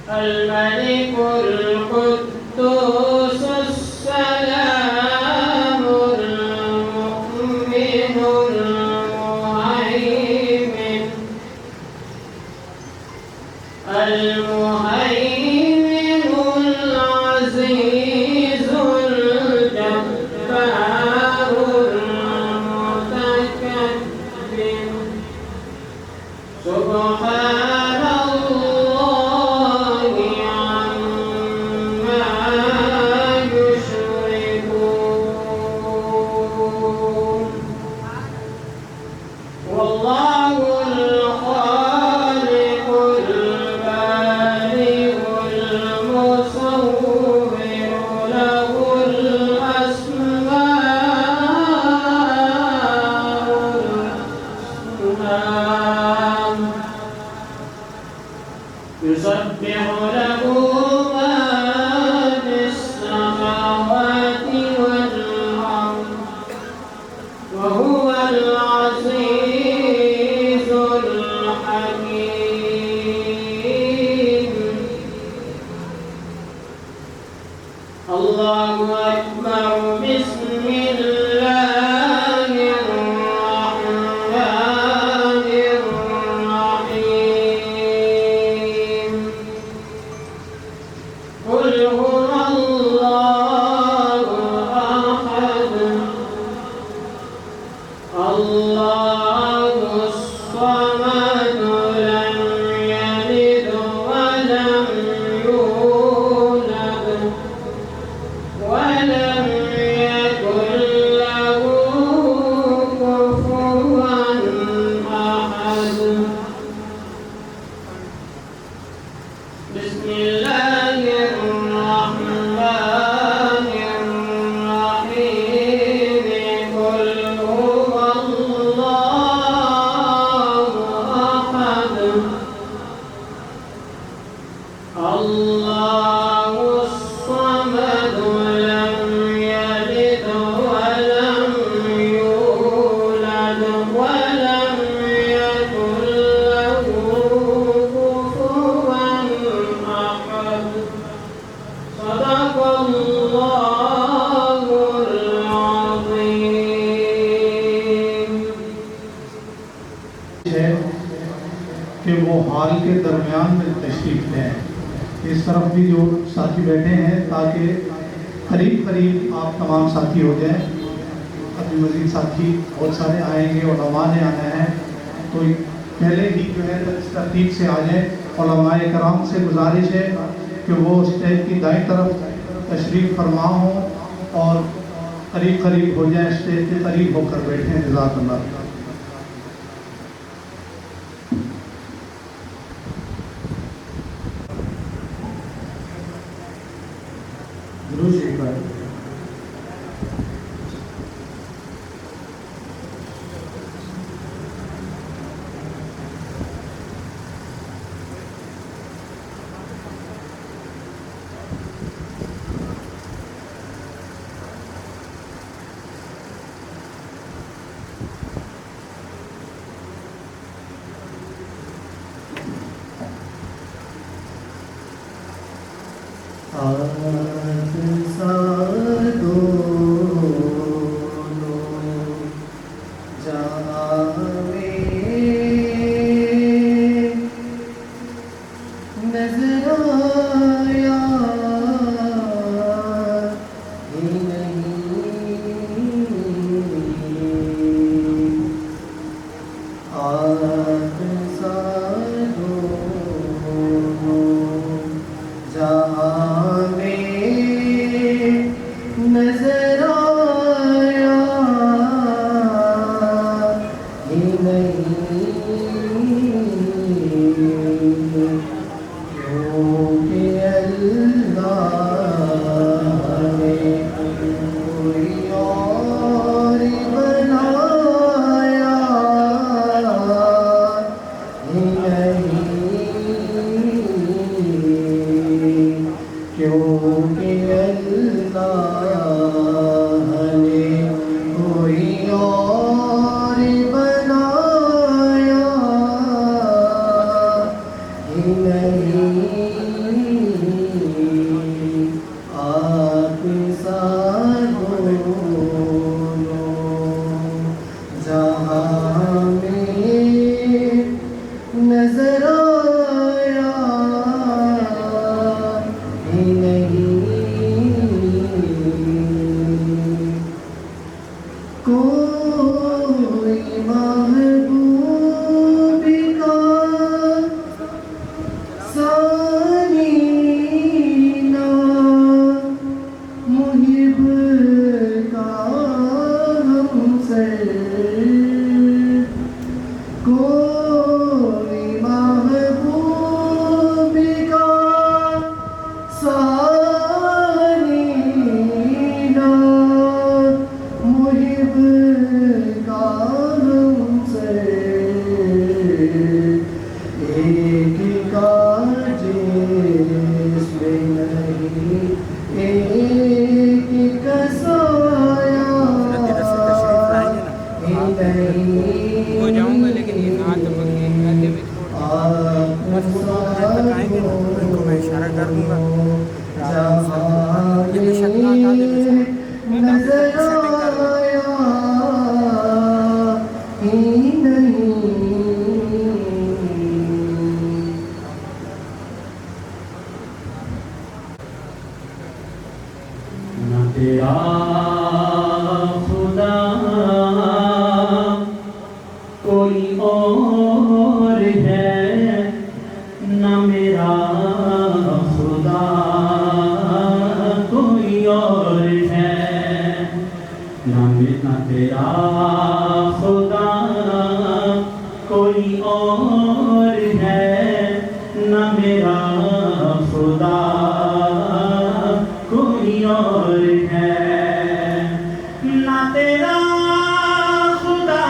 الملك القدوس السلام المؤمن المهيمن العزيز الجبار المتكبر سبحان الله عما يشركون والله الخالق البارئ المصور له الأسماء الحسنى يسبح له ما في السماوات والأرض وهو العزيز الحكيم الله أكبر بسم الله الرحمن الرحيم قل هو الله أحد الله الصمد لم يلد ولم يولد ولم يكن له كفوا أحد بسم الله الرحمن الرحيم قل هو الله أحد الله الصمد لم يلد ولم يولد ولم يكن له كفوا أحد صدق الله العظيم ہے کہ وہ ہال کے درمیان میں تشریف لیں. اس طرف بھی جو ساتھی بیٹھے ہیں تاکہ قریب قریب آپ تمام ساتھی ہو جائیں. ابھی مزید ساتھی بہت سارے آئیں گے، علماء نے آنا ہے تو پہلے ہی جو ہے اس ترتیب سے آ جائیں. علماء کرام سے گزارش ہے کہ وہ اسٹیج کی دائیں طرف تشریف فرما ہوں اور قریب قریب ہو جائیں، اسٹیج کے قریب ہو کر بیٹھیں. جزاک اللہ. درود شریف پڑھیں. ثانی نہ محب کا ہمسر کوئی محبوب کا ثانی نہ محب کا ہمسر ایک کا جسم نہیں ایک کا سایہ نہیں ہو جاؤں گا لیکن یہ نعت بتائیں گے نا ان کو میں اشارہ کر دوں گا یہ بھی شکنا تھا نظر آیا ہی نہیں نہ تیرا خدا کوئی اور ہے نہ میرا خدا کوئی اور ہے نہ تیرا خدا کوئی اور ہے نہ میرا خدا کوئی اور ہے نہ تیرا خدا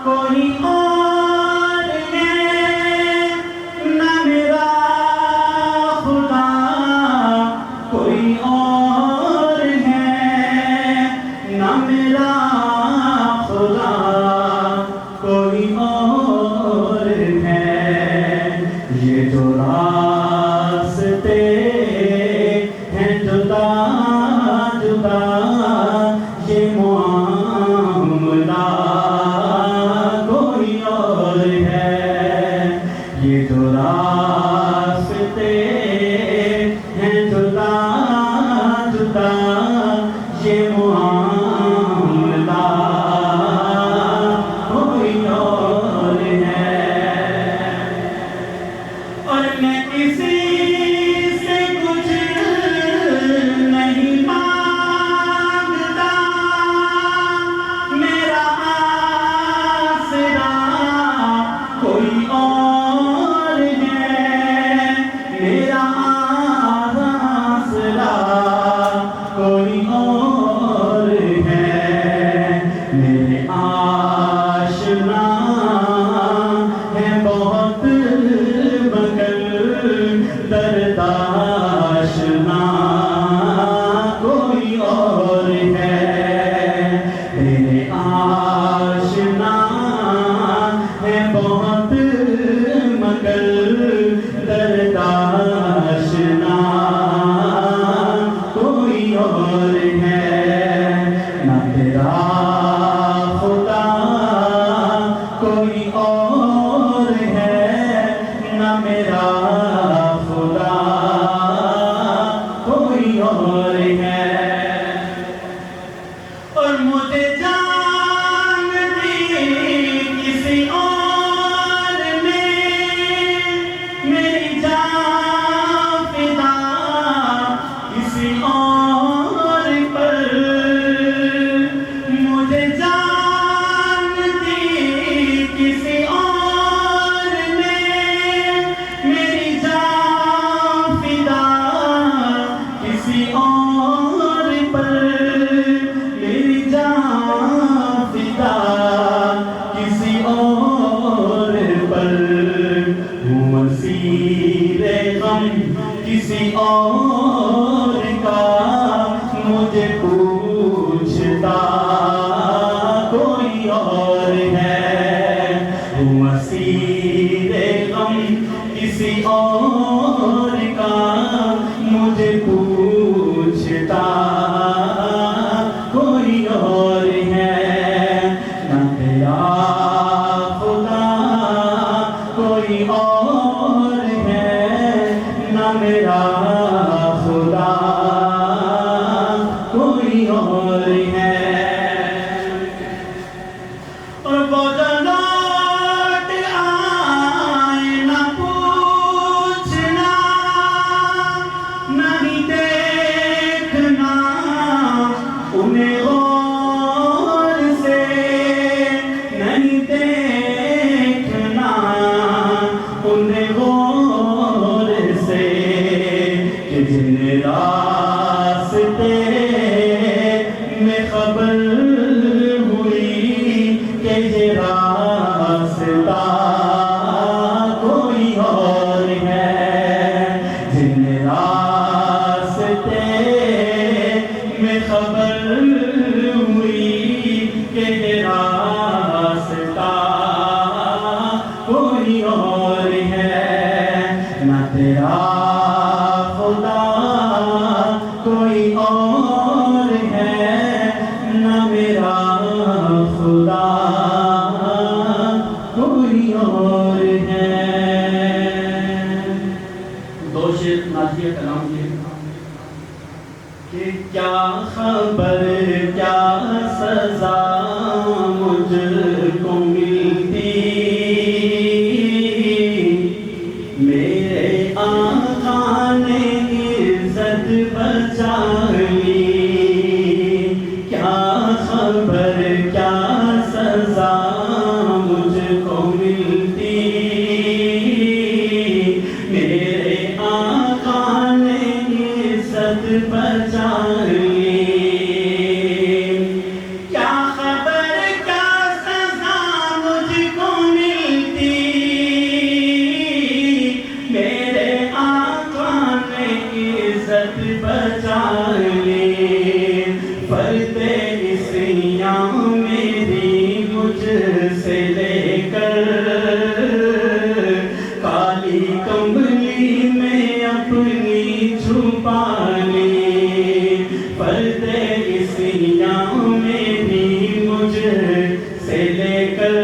کوئی اور ہے نہ میرا خدا کوئی اور ہے نہ میرا خدا کوئی اور ہے یہ جو راستے ہیں جدا جدا یہ معاملہ کوئی اور ہے یہ جو راستے ہیں جدا جدا یہ معاملہ کوئی اور ہے اور میں کسی سے کچھ نہیں مانگتا میرا آسرا کوئی اور ہے میرا آسرا کوئی اور ہے میرے آشنا ہے بہت مگر درداشنا کوئی اور ہے میرے آشنا ہے بہت مگر درداشنا کوئی اور ہے نہ تیرا خدا کوئی اور ہے نہ میرا خدا کوئی اور ہے اور مجھے جان دی کسی اور نے میری جان فدا کسی اور پر مجھے جان دی کسی اور نے میری جان فدا کسی اور پر میری جان فدا کسی اور پر ہوں اسیر غم کسی اور کا مجھے پوچھتا کوئی اور ہے ہوں اسیر غم کسی اور کا مجھے پوچھتا کوئی اور ہے نہ تیرا خدا کوئی اور ہے نہ میرا خدا کوئی اور ہے اور وہ جو لوٹ آئے نہ پوچھ تیرا خدا کوئی اور ہے، نہ میرا خدا کوئی اور ہے۔ دو شعر نازیہ کلام کے کہ کیا خبر کیا سزا مجھ کو ملتی، میرے آقا نے عزت بچا لی، کیا خبر کیا سزا مجھ کو ملتی، میرے آقا نے عزت بچا لی، کیا خبر کیا سزا مجھ کو ملتی، میرے آقا نے عزت بچا لی، فرد عصیاں میری مجھ سے لے کر کالی کملی میں اپنی چھپا لی، فرد عصیاں میری مجھ سے لے کر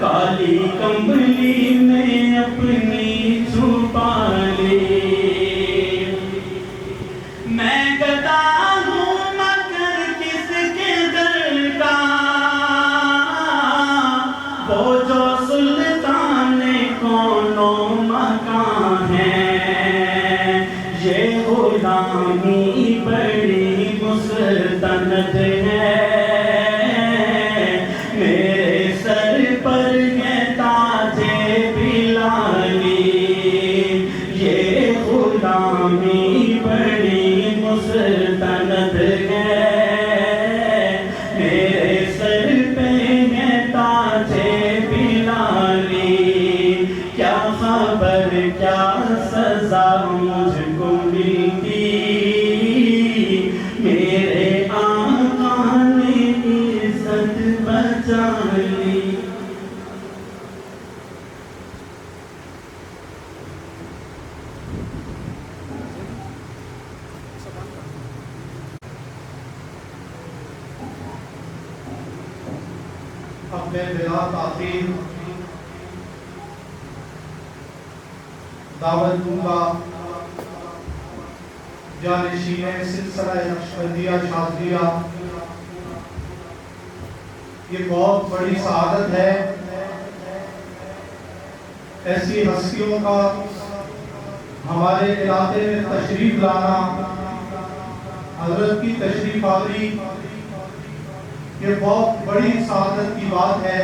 کالی کملی میں اپنی چھپا لی، میں گدا ہوں مگر کس کے در کا، وہ جو سلطان کون و مکان ہے، یہ غلامی بڑی مستند ہے، میرے سر پر ہے تاج بلالی، یہ غلامی بڑی مستند ہے، میرے سر پہ ہے تاج بلالی، کیا خبر کیا سزا مجھ کو ملتی، میرے آقا نے عزت بچا لی۔ اب میں بلا تاخیر دعوت دوں گا جانشین سلسلہ نقشبندیہ شاذلیہ، یہ بہت بڑی سعادت ہے ایسی ہستیوں کا ہمارے علاقے میں تشریف لانا، حضرت کی تشریف آوری، یہ بہت بڑی سعادت کی بات ہے۔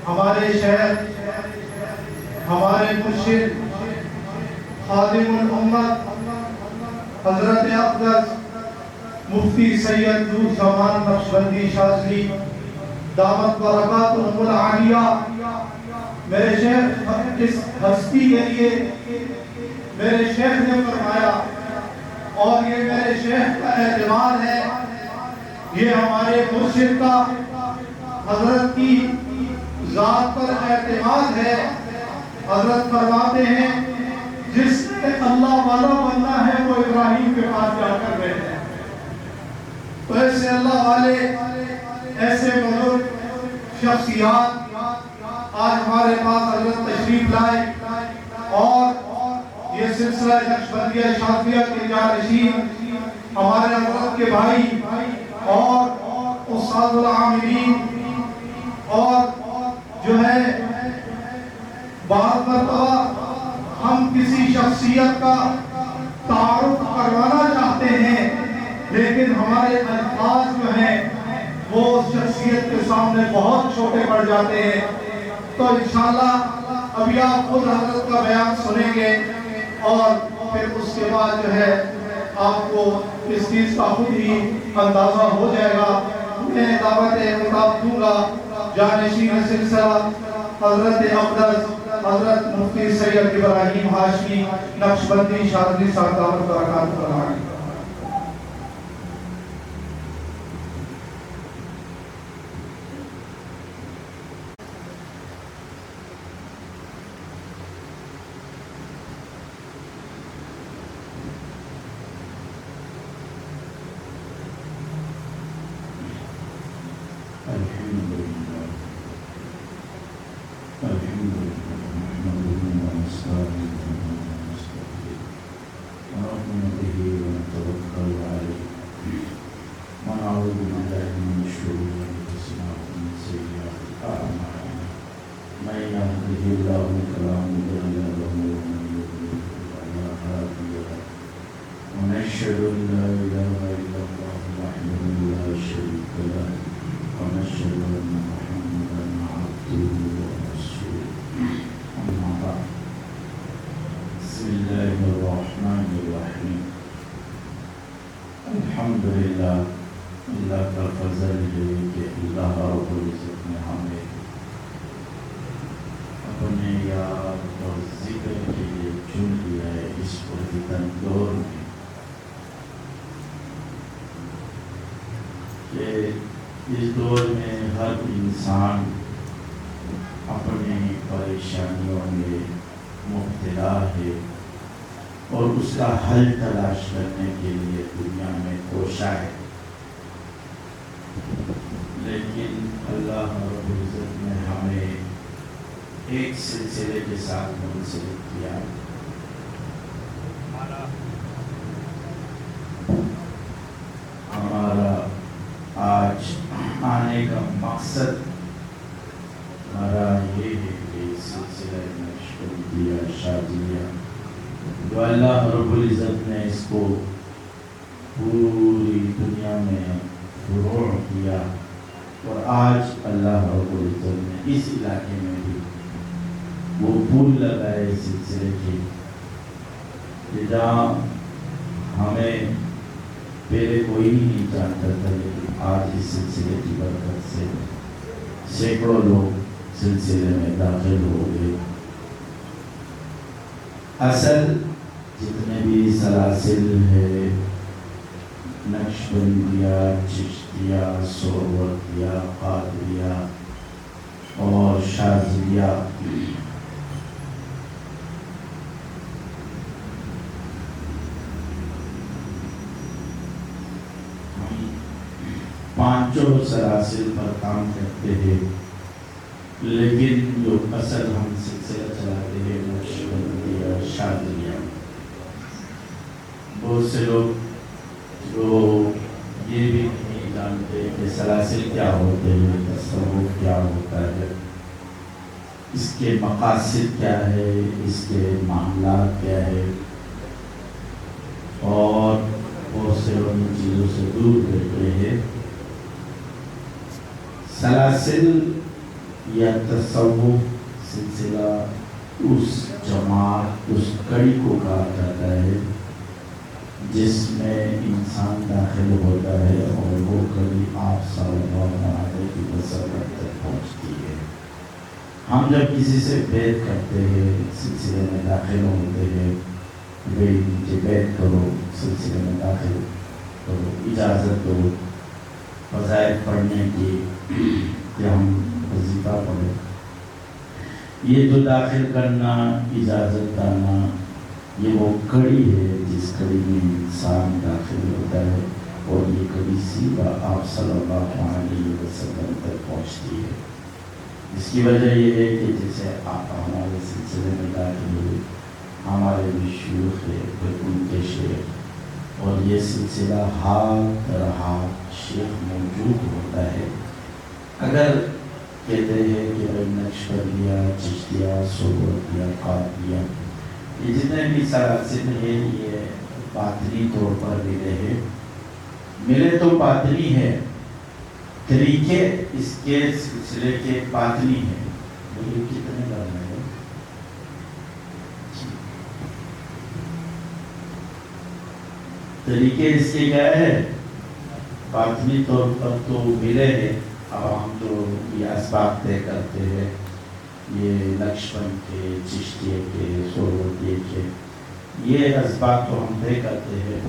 ہمارے شیخ، ہمارے مرشد، خادم الامت حضرت اقدس مفتی سید نور زمان نقشبندی شاذلی دامت برکاتہم العالیہ، میرے شیخ اس ہستی کے لیے میرے شیخ نے فرمایا، اور یہ میرے شیخ کا اعتماد ہے، یہ ہمارے مرشد کا حضرت کی ذات پر اعتماد ہے۔ حضرت فرماتے ہیں جس سے اللہ والا بننا ہے وہ ابراہیم کے پاس جا کر بیٹھے ہیں، تو ایسے اللہ والے، ایسے بزرگ شخصیات آج ہمارے پاس حضرت تشریف لائے، اور یہ سلسلہ نقشبندیہ شاذلیہ کے جانشین ہمارے حضرت کے بھائی اور استاد العاملین، اور جو ہے بعض مرتبہ ہم کسی شخصیت کا تعارف کروانا چاہتے ہیں، لیکن ہمارے الفاظ جو ہیں وہ اس شخصیت کے سامنے بہت چھوٹے پڑ جاتے ہیں، تو انشاءاللہ ابھی آپ خود حضرت کا بیان سنیں گے، اور پھر اس کے بعد جو ہے آپ کو اس چیز کا خود ہی اندازہ ہو جائے گا۔ میں دعوت خطاب دوں گا جانشین سلسلہ حضرت اقدس حضرت مفتی سید ابراہیم ہاشمی نقشبندی شاذلی صاحب دامت برکاتہ العالیہ۔ فلا مضل له ومن يضلل فلا هادي له ونشهد أن لا إله إلا الله وحده لا شريك له ونشهد أن محمدا عبده ورسوله أما بعد بسم الله الرحمن الرحيم الحمد لله اللہ کا فضل ہے کہ اللہ رب العزت نے ہمیں اپنے یاد اور ذکر کے لیے چن لیا ہے اس پرفتن دور میں کہ اس دور میں ہر انسان اپنے پریشانیوں میں مبتلا ہے اور اس کا حل تلاش کرنے کے لیے دنیا میں کوشاں ہے، لیکن اللہ رب العزت نے ہمیں ایک سلسلے کے ساتھ منسلک کیا۔ ہمارا آج آنے کا مقصد ہمارا یہ ہے کہ سلسلہ نقشبندیہ شاذلیہ جو اللہ رب العزت نے اس کو پوری دنیا میں فروع کیا، اور آج اللہ رب العزت نے اس علاقے میں بھی وہ پھول لگائے اس سلسلے کے، جہاں ہمیں پہلے کوئی نہیں جانتا تھا، لیکن آج اس سلسلے کی برکت سے سینکڑوں لوگ سلسلے میں داخل ہو گئے۔ اصل جتنے بھی سلاسل ہے، نقشبندیہ، چشتیہ، سہروردیہ، قادریہ اور شاذلیہ، ہم پانچوں سلاسل پر کام کرتے ہیں، لیکن جو اصل ہم سلسلہ چلاتے ہیں نقشبندیہ شاذلیہ۔ بہت سے لوگ جو یہ بھی نہیں جانتے کہ سلاسل کیا ہوتے ہیں، تصوف کیا ہوتا ہے، اس کے مقاصد کیا ہے، اس کے معاملات کیا ہے، اور بہت سے لوگ ان چیزوں سے دور رہتے ہیں۔ سلاسل یا تصوف سلسلہ اس جماعت، اس کڑی کو کہا جاتا ہے جس میں انسان داخل ہوتا ہے اور وہ کبھی آپ صلی اللہ علیہ وسلم تک پہنچتی ہے۔ ہم جب کسی سے بیعت کرتے ہیں، سلسلے میں داخل ہوتے ہیں، بھئی مجھے بیعت کرو، سلسلے میں داخل کرو، اجازت دو فضائل پڑھنے کی کہ ہم وظیفہ پڑھیں، یہ جو داخل کرنا، اجازت دینا، یہ وہ کڑی ہے جس کڑی میں انسان داخل ہوتا ہے، اور یہ کڑی سیدھا آپ صلی اللہ علیہ وسلم تک پہنچتی ہے۔ اس کی وجہ یہ ہے کہ جیسے آپ ہمارے سلسلے میں داخل ہوئے، ہمارے بھی شیوخ ہے، پھر ان کے شیخ، اور یہ سلسلہ ہاتھ در ہاتھ شیخ موجود ہوتا ہے۔ اگر کہتے ہیں کہ نقشبندیہ، چشتیہ، سہروردیہ، قادریہ، یہ جتنے بھی سلاسل ہیں یہ باطنی طور پر ملے تو باطنی ہے، طریقے اس کے سلسلے کے باطنی ہیں۔ یہ کتنے کرنا ہے؟ طریقے اس کے کیا ہے؟ باطنی طور پر تو ملے ہیں۔ اب ہم جو یہ اسباب طے کرتے ہیں، یہ نقشبند کے، چشتیے کے، سہروردیے کے، یہ اسباب تو ہم طے کرتے ہیں،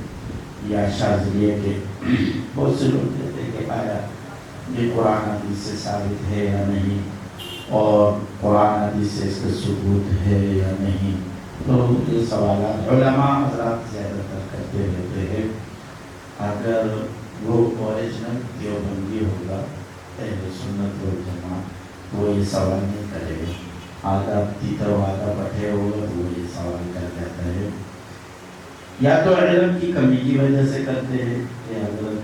یا شاذلیے کے۔ بہت سے لوگ کہتے ہیں کہ آیا یہ قرآن حدیث سے ثابت ہے یا نہیں، اور قرآن حدیث سے اس کا ثبوت ہے یا نہیں، تو یہ سوالات علماء حضرات زیادہ تر کرتے رہتے ہیں۔ اگر وہ اوریجنل دیوبندی ہوگا، اہل سنت والجماعت، وہ یہ سوال نہیں کرے گا۔ آدھا تیتر وادہ پٹھے ہوگا تو وہ یہ سوال کر جاتا ہے، یا تو علم کی کمی کی وجہ سے کرتے ہیں کہ حضرت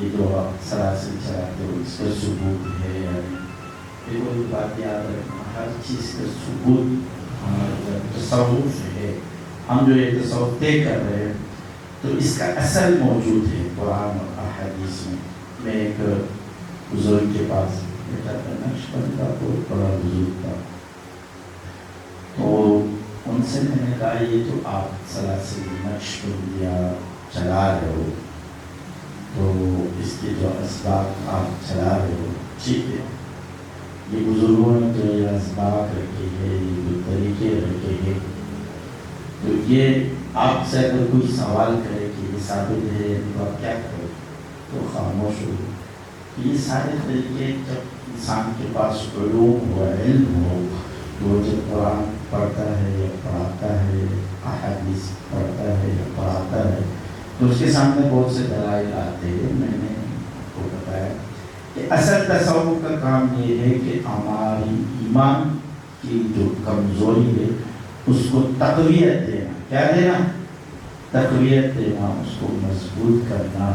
یہ جو آپ سلاسل چلاتے ہو اس کا ثبوت ہے یا نہیں۔ یہ کوئی بات یاد رکھنا، ہر چیز کا ثبوت ہمارا تصوف ہے. ہم جو یہ تصوف طے کر رہے ہیں تو اس کا اصل موجود ہے قرآن اور احادیث میں. میں ایک بزرگ کے پاس بیٹھا تھا، نقشبند کا بہت بڑا بزرگ تھا. تو ان سے میں نے کہا یہ تو آپ سلاسل نقشبندیہ چلا رہے ہو تو اس کے جو اسباق آپ چلا رہے ہو ٹھیک ہے، یہ بزرگوں نے جو یہ اسباق رکھے ہیں، یہ جو طریقے رکھے ہیں، تو یہ آپ سے اگر کوئی سوال کرے کہ یہ ثابت ہے تو آپ کیا کرو تو خاموش ہو. یہ سارے طریقے جب انسان کے پاس علوم ہو، علم ہو، تو جب قرآن پڑھتا ہے یا پڑھاتا ہے، احادیث پڑھتا ہے یا پڑھاتا ہے، تو اس کے سامنے بہت سے دلائل آتے ہیں. میں نے آپ کو بتایا کہ اصل تصوف کا کام یہ ہے کہ ہماری ایمان کی جو کمزوری ہے اس کو تقویت دینا. کیا دینا؟ تقویت دینا، اس کو مضبوط کرنا.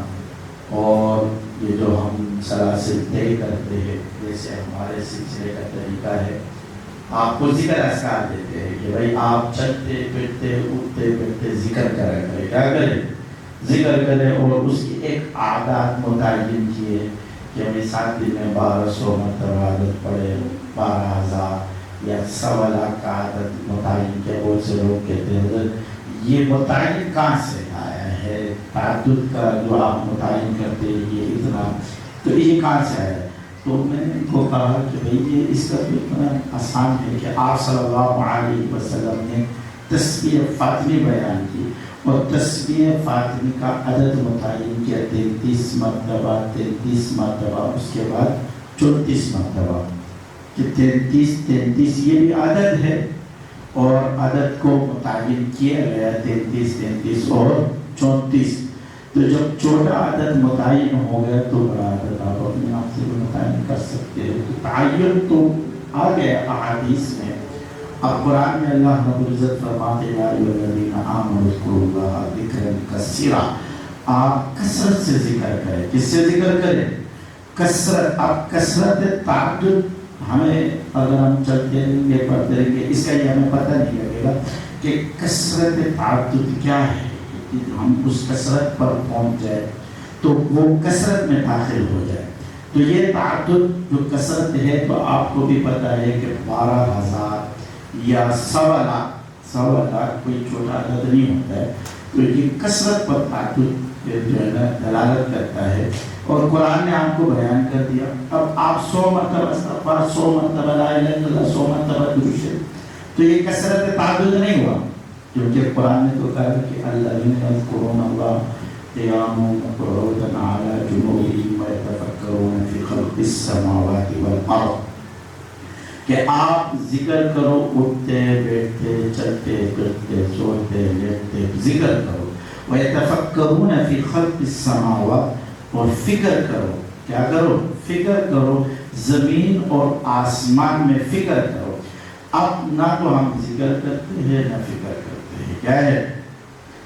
اور یہ جو ہم سلاسل طے کرتے ہیں، جیسے ہمارے سلسلے کا طریقہ ہے، آپ کو ذکر اذکار دیتے ہیں کہ بھائی آپ چلتے پھرتے اٹھتے بیٹھتے ذکر کریں. کیا کریں؟ ذکر کریں. اور اس کی ایک عادات متعین کیے کہ ہمیں 7 دن میں 1200 مرتبہ عادت پڑے، 12,000 یا 1.25 کا عادت متعین کیا. بہت سے لوگ کہتے ہیں یہ متعین کہاں سے آیا ہے؟ تعدد کا جو آپ متعین کرتے ہیں یہ اتنا، تو یہ کہاں سے آیا ہے؟ تو میں نے ان کو کہا کہ بھئی یہ اس کا تو اتنا آسان ہے کہ آپ صلی اللہ علیہ وسلم نے تسبیح فاطمی بیان کی، اور تسبیح فاطمی کا عدد متعین کیا 33 مرتبہ، 33 مرتبہ، اس کے بعد 34 مرتبہ. کہ 33 یہ بھی عدد ہے اور عدد کو متعین کیا گیا 33 اور 34. تو جب چھوٹا عدد متعین ہو گیا تو بڑا عدد آپ اپنے آپ سے بھی متعین کر سکتے ہیں. تو تعین تو آ گیا احادیث میں. اب قرآن میں اللہ رب العزت فرماتے ہیں یا ایھا الذین آمنوا اذکروا اللہ ذکرا کثیرا. آپ کثرت سے ذکر کریں. کس سے ذکر کریں؟ کثرت. اب کثرت تعدد ہمیں اگر ہم چلتے رہیں گے پڑھتے رہیں گے اس کا یہ ہمیں پتہ نہیں لگے گا کہ کثرت تعدد کیا ہے. ہم اس کثرت پر پہنچ جائے تو وہ کثرت میں داخل ہو جائے. تو یہ تعدد جو کثرت ہے تو آپ کو بھی پتہ ہے کہ 12,000 یا 1.25 کوئی چھوٹا عدد نہیں ہوتا ہے. تو یہ کثرت پر تعدد جو ہے نا دلالت کرتا ہے. اور قرآن نے آپ کو بیان کر دیا. اب آپ 100 مرتبہ استغفار، 100 مرتبہ لا الہ الا اللہ، 100 مرتبہ درود شریف، تو یہ کثرت تعدد نہیں ہوا. کیونکہ قرآن نے تو کہا کہ الذین یذکرون اللہ قیاما وقعودا علی جنوبہم ویتفکرون فی خلق السماوات والارض. کہ آپ ذکر کرو اٹھتے بیٹھتے چلتے پھرتے سوتے لیٹتے، ذکر کرو. ویتفکرون فی خلق السماوات، اور فکر کرو. کیا کرو؟ فکر کرو. زمین اور آسمان میں فکر کرو. اب نہ تو ہم ذکر کرتے ہیں نہ فکر کرتے ہیں. کیا ہے؟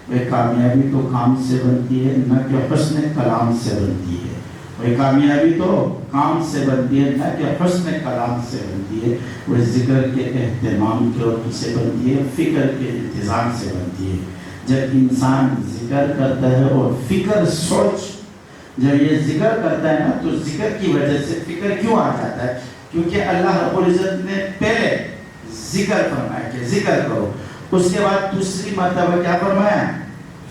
وہ کامیابی تو کام سے بنتی ہے نہ کہ حسن کلام سے بنتی ہے. وہ کامیابی تو کام سے بنتی ہے نہ کہ حسن کلام سے بنتی ہے. وہ ذکر کے اہتمام کے سے بنتی ہے، فکر کے انتظام سے بنتی ہے. جب انسان ذکر کرتا ہے اور فکر سوچ جب یہ ذکر کرتا ہے نا تو ذکر کی وجہ سے فکر کیوں آ جاتا ہے؟ کیونکہ اللہ رب العزت نے پہلے ذکر فرمایا کہ ذکر کرو، اس کے بعد دوسری مرتبہ کیا فرمایا؟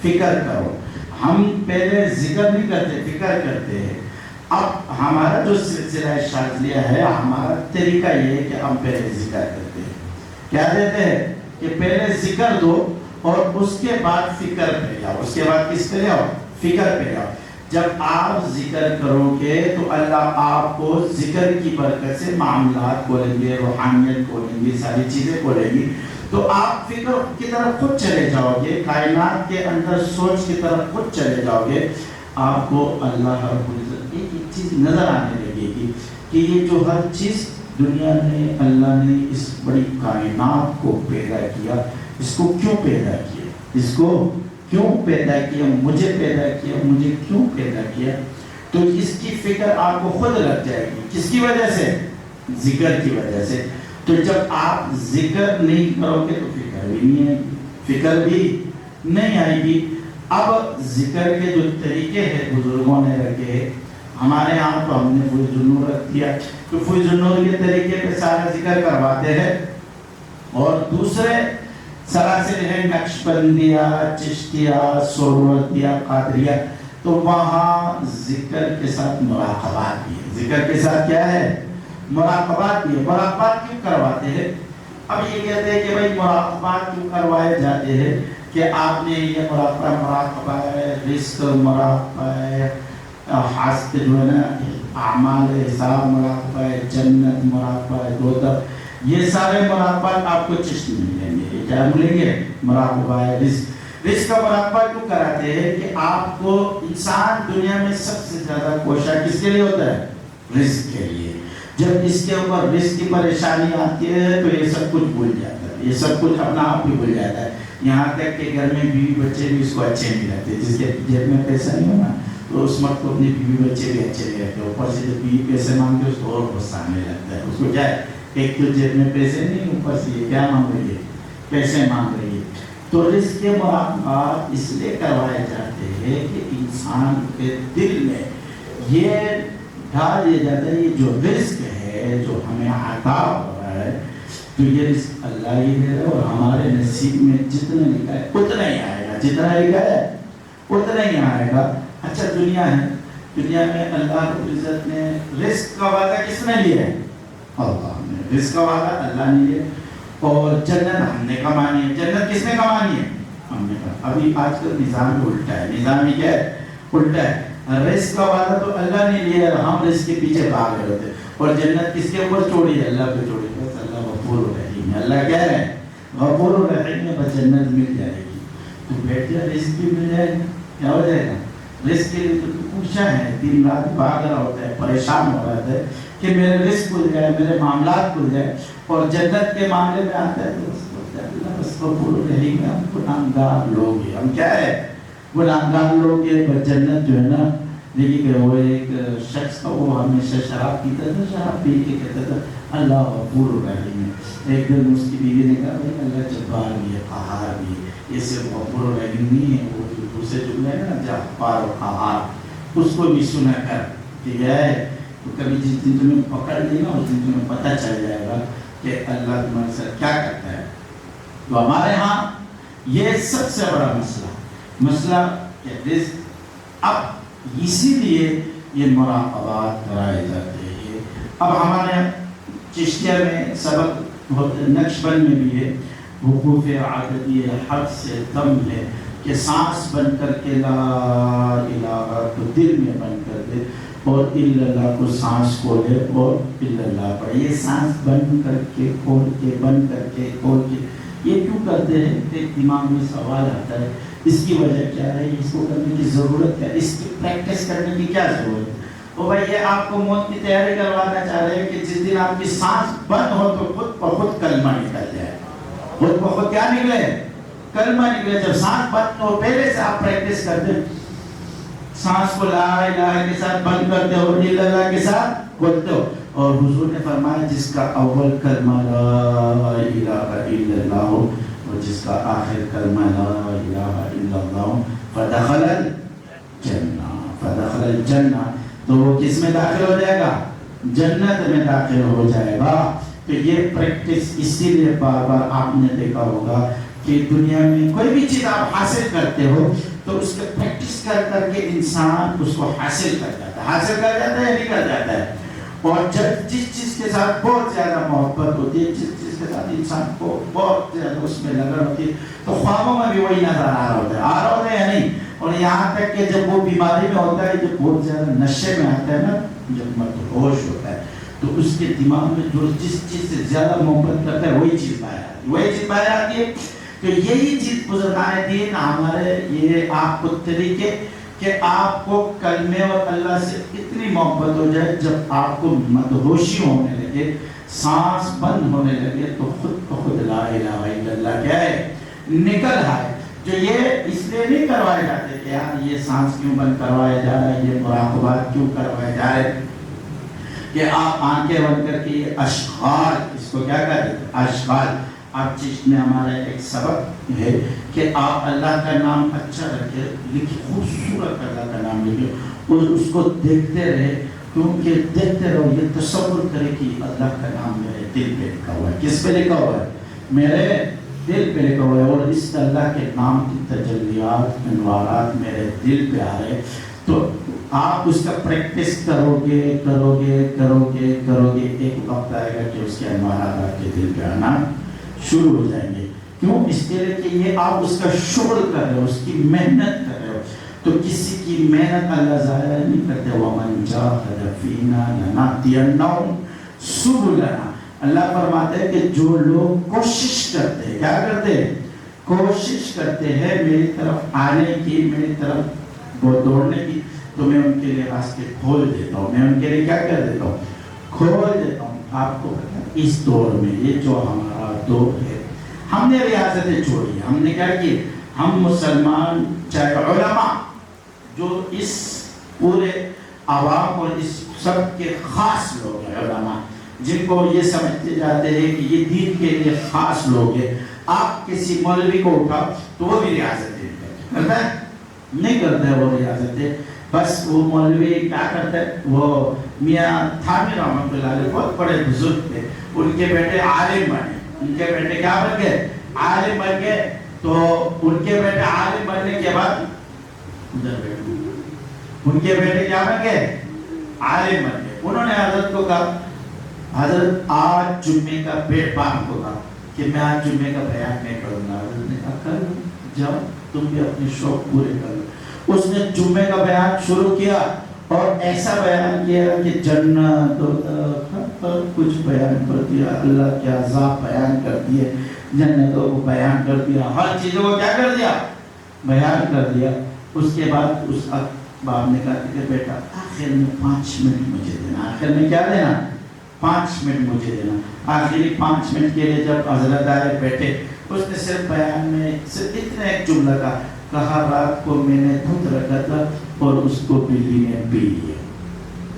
فکر کرو. ہم پہلے ذکر نہیں کرتے، فکر کرتے ہیں. اب ہمارا جو سلسلہ شاذلیہ ہے، ہمارا طریقہ یہ ہے کہ ہم پہلے ذکر کرتے ہیں. کیا دیتے ہیں؟ کہ پہلے ذکر دو اور اس کے بعد فکر پہ جاؤ. اس کے بعد کس پہ جاؤ؟ فکر پہ جاؤ. جب آپ ذکر کرو گے تو اللہ آپ کو ذکر کی برکت سے معاملات کھولیں گے، روحانیت کھولیں گی، ساری چیزیں کھولیں گی. تو آپ فکر کی طرف خود چلے جاؤ گے، کائنات کے اندر سوچ کی طرف خود چلے جاؤ گے. آپ کو اللہ رب العزت ایک چیز نظر آنے لگے گی کہ یہ جو ہر چیز دنیا نے، اللہ نے اس بڑی کائنات کو پیدا کیا، اس کو کیوں پیدا کیا؟ اس کو کیوں پیدا کیا؟ مجھے پیدا کیا، مجھے کیوں پیدا کیا؟ تو اس کی فکر آپ کو خود لگ جائے گی. کس کی وجہ سے؟ ذکر کی وجہ سے. تو جب آپ ذکر نہیں کرو گے تو فکر بھی نہیں آئے گی، فکر بھی نہیں آئے گی۔ اب ذکر کے جو طریقے ہیں بزرگوں نے رکھے، ہمارے یہاں تو ہم نے فیض النور رکھ دیا، تو فیض النور کے طریقے پہ سارا ذکر کرواتے ہیں، اور دوسرے سلاسل ہیں نقشبندیہ، چشتیہ، سہروردیہ، قادریہ، تو وہاں ذکر کے ساتھ مراقبات بھی ہے۔ ذکر کے ساتھ کیا ہے؟ مراقبات بھی ہے۔ مراقبات کیوں کرواتے ہیں؟ اب یہ کہتے ہیں کہ بھائی مراقبات کیوں کروائے جاتے ہیں کہ آپ نے یہ مراقبہ ہے، رزق مراقبہ ہے، حاسد جو ہے نا اعمال حساب مراقبہ ہے، جنت مراقبہ ہے، دوزخ، یہ سارے مراقبات آپ کو چشت میں ملیں گے۔ کیا ملیں گے؟ مراقبہ ہے، رزق کا مراقبہ کیوں کراتے ہیں کہ آپ کو انسان دنیا میں سب سے زیادہ کوشاں کس کے لیے ہوتا ہے؟ رزق کے لیے۔ جب اس کے اوپر رزق کی پریشانی آتی ہے تو یہ سب کچھ بھول جاتا ہے، یہ سب کچھ اپنا آپ بھی بھول جاتا ہے، یہاں تک کہ گھر میں بیوی بچے بھی اس کو اچھے نہیں رہتے۔ جس کے جیب میں پیسہ نہیں ہونا تو اس وقت کو اپنی بیوی بچے بھی اچھے نہیں رہتے، اوپر سے جب بیوی پیسے مانگتے اس کو اور غصہ آنے لگتا ہے۔ اس کو کیا ہے؟ ایک تو جیب میں پیسے نہیں، اوپر سے یہ کیا مانگ رہی ہے؟ پیسے مانگ رہی ہے۔ تو رزق کے مراقبات اس لیے کروائے جاتے ہیں کہ انسان کے دل میں یہ ڈال دیا جاتا ہے یہ جو رزق ہے، جو ہمیں عطا ہو رہا ہے، تو یہ رزق اللہ ہی دے رہا ہے، اور ہمارے نصیب میں جتنا لکھا ہے اتنا ہی آئے گا، جتنا لکھا ہے اتنا ہی آئے گا۔ اچھا دنیا ہے، دنیا میں اللہ رب العزت نے رزق کا وعدہ کس نے لیا ہے؟ اللہ نے۔ رزق کا وعدہ اللہ نے لیا، اور جنت ہم نے کمانی ہے۔ جنت کس نے کمانی ہے؟ ہم نے کمانی۔ ابھی آج کل نظام الٹا ہے، نظام کیا ہے؟ الٹا ہے۔ رزق کا وعدہ تو اللہ نے لیا ہے، ہم رزق کے پیچھے بھاگ رہے ہوتے ہیں، اور جنت کس کے اوپر چھوڑی ہے؟ اللہ پہ چھوڑی ہے۔ بس اللہ غفور الرحیم ہے، اللہ کہہ رہے ہیں غفور الرحیم ہے، بس جنت مل جائے گی تو بیٹھ جائے، رزق بھی مل جائے گا۔ کیا ہو جائے گا؟ رزق کے لیے تو پوچھا ہے، دن رات بھاگ رہا ہوتا ہے، پریشان ہو رہا ہے کہ میرے رزق کھل جائے، میرے معاملات کھل جائے، اور جنت کے معاملے میں آتا ہے تو اللہ بس غفور الرحیم ہے۔ ہم گناہگار لوگ ہیں، ہم کیا ہے؟ گناہگار لوگ ہیں، پر جنت جو ہے نا، دیکھیے کہ وہ ایک شخص تھا، وہ ہمیشہ شراب پیتا تھا، شراب پی کے کہتا تھا اللہ غفور الرحیم ہے۔ ایک دن اس کی بیوی نے کہا بھائی اللہ جبار بھی ہے، قہار بھی ہے، یہ صرف غفور الرحیم نہیں ہے، وہ دوسرے جملے ہیں نا جبار و قہار، اس کو بھی سنا کر کہ ہے تو کبھی جس دن تمہیں پکڑ لی نا اس دن تمہیں پتہ چل جائے گا کہ اللہ تمہارے ساتھ کیا کرتا ہے۔ تو ہمارے ہاں یہ سب سے بڑا مسئلہ کہ رزق، اب اسی لیے یہ مراقبات کرائے جاتے ہیں۔ اب ہمارے چشتیہ میں سبق نقشبند میں بھی ہے، وقوف عددی ہے، حد سے دم ہے کہ سانس بن کر کے لا الہ کو دل میں بند کر دے، اور الا اللہ کو سانس کھولے اور الا اللہ پڑھے۔ یہ سانس بند کر کے کھول کے، بند کر کے کھول کے، یہ کیوں کرتے ہیں؟ ایک دماغ میں سوال آتا ہے، اس کی وجہ کیا ہے؟ اس کو کرنے کی ضرورت کیا ہے؟ اس کی پریکٹس کرنے کی کیا ضرورت ہے؟ وہ بھائی یہ آپ کو موت کی تیاری کروانا چاہ رہے ہیں کہ جس دن آپ کی سانس بند ہو تو خود بخود کلمہ نکل جائے، خود بخود کیا نکلے؟ کلمہ نکلے۔ جب سانس بند ہو پہلے سے آپ پریکٹس کرتے، سانس کو لا الہ کے ساتھ بند کرتے ہو، الا اللہ کے ساتھ کھولتے ہو، اور حضور نے فرمایا جس کا اول کلمہ لا الہ الا اللہ ہو، اور جس کا آخر کلمہ لا الہ الا اللہ فدخل الجنہ، فدخل الجنہ، تو وہ کس میں داخل ہو جائے گا؟ جنت میں داخل ہو جائے گا۔ تو یہ پریکٹس اسی لیے بار بار آپ نے دیکھا ہوگا کہ دنیا میں کوئی بھی چیز آپ حاصل کرتے ہو تو اس کے پریکٹس کر کر کے انسان اس کو حاصل کر جاتا ہے، حاصل کر جاتا ہے یا نہیں کر جاتا ہے۔ اور جب جس چیز کے ساتھ بہت زیادہ محبت ہوتی ہے، جس چیز کے ساتھ انسان کو بہت زیادہ اس میں لگن ہوتی ہے، تو خوابوں میں بھی وہی نظر آ رہا ہوتا ہے یا نہیں؟ اور یہاں تک کہ جب وہ بیماری میں ہوتا ہے، جب بہت زیادہ نشے میں آتا ہے نا، جب مدہوش ہوتا ہے، تو اس کے دماغ میں جو جس چیز سے زیادہ محبت کرتا ہے وہی چیز باہر آتی ہے، وہی چیز باہر آتی ہے۔ تو یہی چیز بزرگان دین ہمارے یہ آپ کو طریقے کہ آپ کو کلمے اور اللہ سے اتنی محبت ہو جائے، جب آپ کو مدہوشی ہونے لگے، سانس بند ہونے لگے، تو خود بخود لا الہ الا اللہ کیا ہے؟ نکل آئے۔ جو یہ اس لیے نہیں کروائے جاتے کہ یار یہ سانس کیوں بند کروایا جا رہا ہے، یہ مراقبات کیوں کروائے جا رہے کہ آپ آنکھیں بند کر کے یہ اشعار اس کو کیا کہتے ہیں؟ اشغال. آپ چیز میں ہمارا ایک سبق ہے کہ آپ اللہ کا نام اچھا رکھے, لکھیں, خوبصورت اللہ کا نام لکھیں اور اس کو دیکھتے رہے, کیونکہ دیکھتے رہو, یہ تصور کرے کہ اللہ کا نام میرے دل پہ لکھا ہوا ہے. کس پہ لکھا ہوا ہے؟ میرے دل پہ لکھا ہوا ہے. اور اس اللہ کے نام کی تجلیات, انوارات میرے دل پہ آ رہے, تو آپ اس کا پریکٹس کرو گے, ایک وقت آئے گا کہ اس کے انوارات آپ کے دل پہ آنا شروع ہو جائیں گے. کیوں؟ اس لیے کہ یہ آپ اس کا شغل کر رہے ہو, اس کی محنت کر رہے ہو. تو کسی کی محنت اللہ ضائع نہیں کرتے. وَمَنْ جَاهَدَ فِينَا لَنَهْدِيَنَّهُمْ سُبُلَنَا. اللہ فرماتے ہیں کہ جو لوگ کوشش کرتے ہیں, کیا کرتے ہیں؟ کوشش کرتے ہیں میری طرف آنے کی, میری طرف وہ دوڑنے کی, تو میں ان کے لیے راستے کھول دیتا ہوں. میں ان کے لیے کیا کر دیتا ہوں؟ کھول دیتا ہوں. آپ کو پتا ہے اس دور میں, یہ جو ہمارا دور ہے, ہم نے ریاستیں چھوڑی. ہم نے کیا کی؟ ہم مسلمان, چاہے علماء جو اس پورے عوام اور اس سب کے خاص لوگ ہیں, علماء جن کو یہ سمجھتے جاتے ہیں کہ یہ دین کے لیے خاص لوگ ہیں. آپ کسی مولوی کو اٹھا تو وہ بھی ریاستیں کرتا ہے, نہیں کرتا ہے وہ ریاستیں. بس وہ مولوی کیا کرتا ہے, وہ میاں تھامی رحمۃ اللہ علیہ بہت بڑے بزرگ تھے, ان کے بیٹے عالم بنے. ان کے بیٹے کیا بن گئے؟ عالم بن گئے. تو ان کے بیٹے عالم بننے کے بعد ان کے بیٹے کیا بن گئے؟ عالم بن گئے. انہوں نے حضرت کو کہا, حضرت آج جمعے کا باپ کو کہا کہ میں آج جمعے کا بیان نہیں کروں گا. حضرت نے کہا کر جاؤ, تم بھی اپنے شوق پورے کر لو. اس نے جمعے کا بیان شروع کیا اور ایسا بیان کیا کہ جنت کچھ بیان کر دیا, اللہ کے عذاب بیان کر دیے, جنتوں کو بیان کر دیا, ہر چیزوں کو کیا کر دیا؟ بیان کر دیا. اس کے بعد اس باپ نے کہا کہ بیٹا آخر میں 5 منٹ مجھے دینا. آخر میں کیا دینا؟ 5 منٹ مجھے دینا. آخری 5 منٹ کے لیے جب حضرت آئے بیٹھے, اس نے صرف بیان میں صرف اتنا ایک جملہ کہا, رات کو میں نے دودھ رکھا تھا اور اس کو بلی نے پی لیا.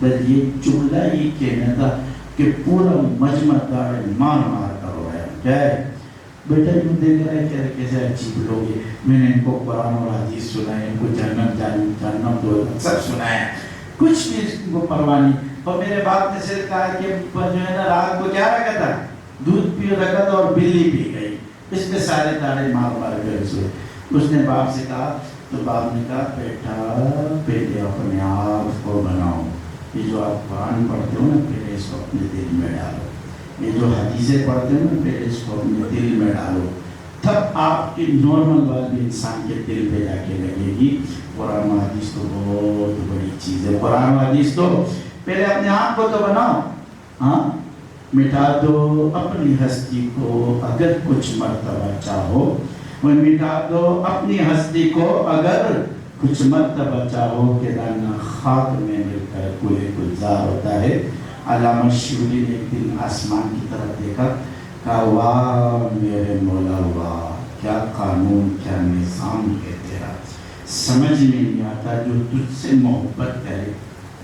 بس یہ جملہ ہی کہنا تھا کہ پورا مجمع داڑے مار کر ہو رہا ہے. کیا ہے بیٹا یوں دیکھ رہا ہے کہ کیسے عجیب لوگ ہیں, میں نے ان کو قرآن اور حدیث سنائے, ان کو جنت دو سب سنایا, کچھ بھی ان کو پرواہ نہیں. اور میرے باپ نے صرف کہا کہ جو ہے نا رات کو کیا رکھا تھا؟ دودھ پی رکھا تھا اور بلی پی گئی. اس میں سارے داڑے مار کر سوئے. اس نے باپ سے کہا, تو باپ نے کہا بیٹا پہلے اپنے آپ کو بناؤ. یہ جو آپ قرآن پڑھتے ہو نا, پہلے اس کو اپنے دل میں ڈالو. یہ جو حدیثیں پڑھتے ہو نا, پہلے اس کو اپنے دل میں ڈالو. تب آپ کی نارمل بات بھی انسان کے دل پہ جا کے لگے گی. قرآن و حدیث تو بہت بڑی چیز ہے. قرآن و حدیث تو پہلے اپنے آپ کو تو بناؤ. ہاں, مٹا دو اپنی ہستی کو اگر کچھ مرتبہ چاہو. مٹا دو اپنی ہستی کو اگر کچھ مرتبہ چاہو, کہ دانا خاک میں مل کر کوئی گلزار ہوتا ہے. علامہ شبلی نے ایک دن آسمان کی طرف دیکھا, کہا واہ میرے مولا, واہ کیا قانون, کیا نظام ہے تیرا. سمجھ میں نہیں آتا. جو تجھ سے محبت کرے,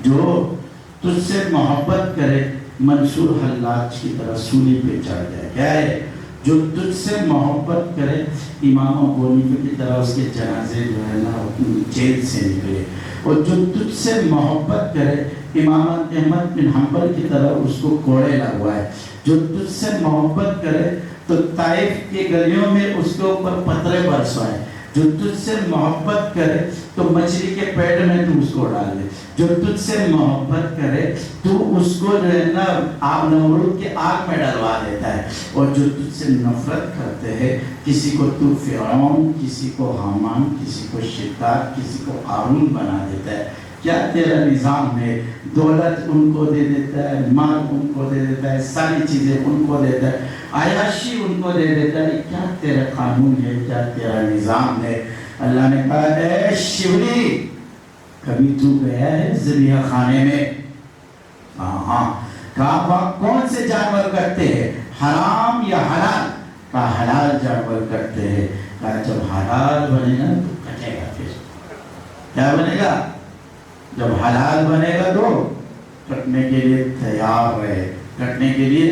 جو تجھ سے محبت کرے, منصور حلاج کی طرح سولی پہ چڑھ جائے. کیا ہے؟ جو تجھ سے محبت کرے, امام ابو حنیفہ کی طرح اس کے جنازے جو ہے نا جیل سے نکلے. اور جو تجھ سے محبت کرے, امام احمد بن حنبل کی طرح اس کو کوڑے لگوائے. جو تجھ سے محبت کرے تو طائف کی گلیوں میں اس کے اوپر پتھرے برسوائے. جو تجھ سے محبت کرے تو مچھلی کے پیٹ میں تو اس کو ڈال دے. جو تجھ سے محبت کرے تو اس کو جو ہے نا آگ نمرود کے آگ میں ڈلوا دیتا ہے. اور جو تجھ سے نفرت کرتے ہیں, کسی کو تو فرعون, کسی کو حامان, کسی کو شداد, کسی کو قارون بنا دیتا ہے. کیا تیرا نظام ہے؟ دولت ان کو دے دیتا ہے, مال ان کو دے دیتا ہے, ساری چیزیں ان کو دیتا ہے, عیاشی ان کو دے دیتا ہے. کیا تیرا قانون ہے, کیا تیرا نظام ہے؟ اللہ نے کہا اے شبلی, کبھی تو گیا ہے ذبیحہ خانے میں؟ ہاں. کہا وہاں کون سے جانور کرتے ہیں, حرام یا حلال؟ کہا حلال جانور کرتے ہیں. کہا جب حلال بنے گا تو کٹے گا. پھر کیا بنے گا؟ جب حلال بنے گا تو کٹنے کے لیے تیار رہے, کٹنے کے لیے.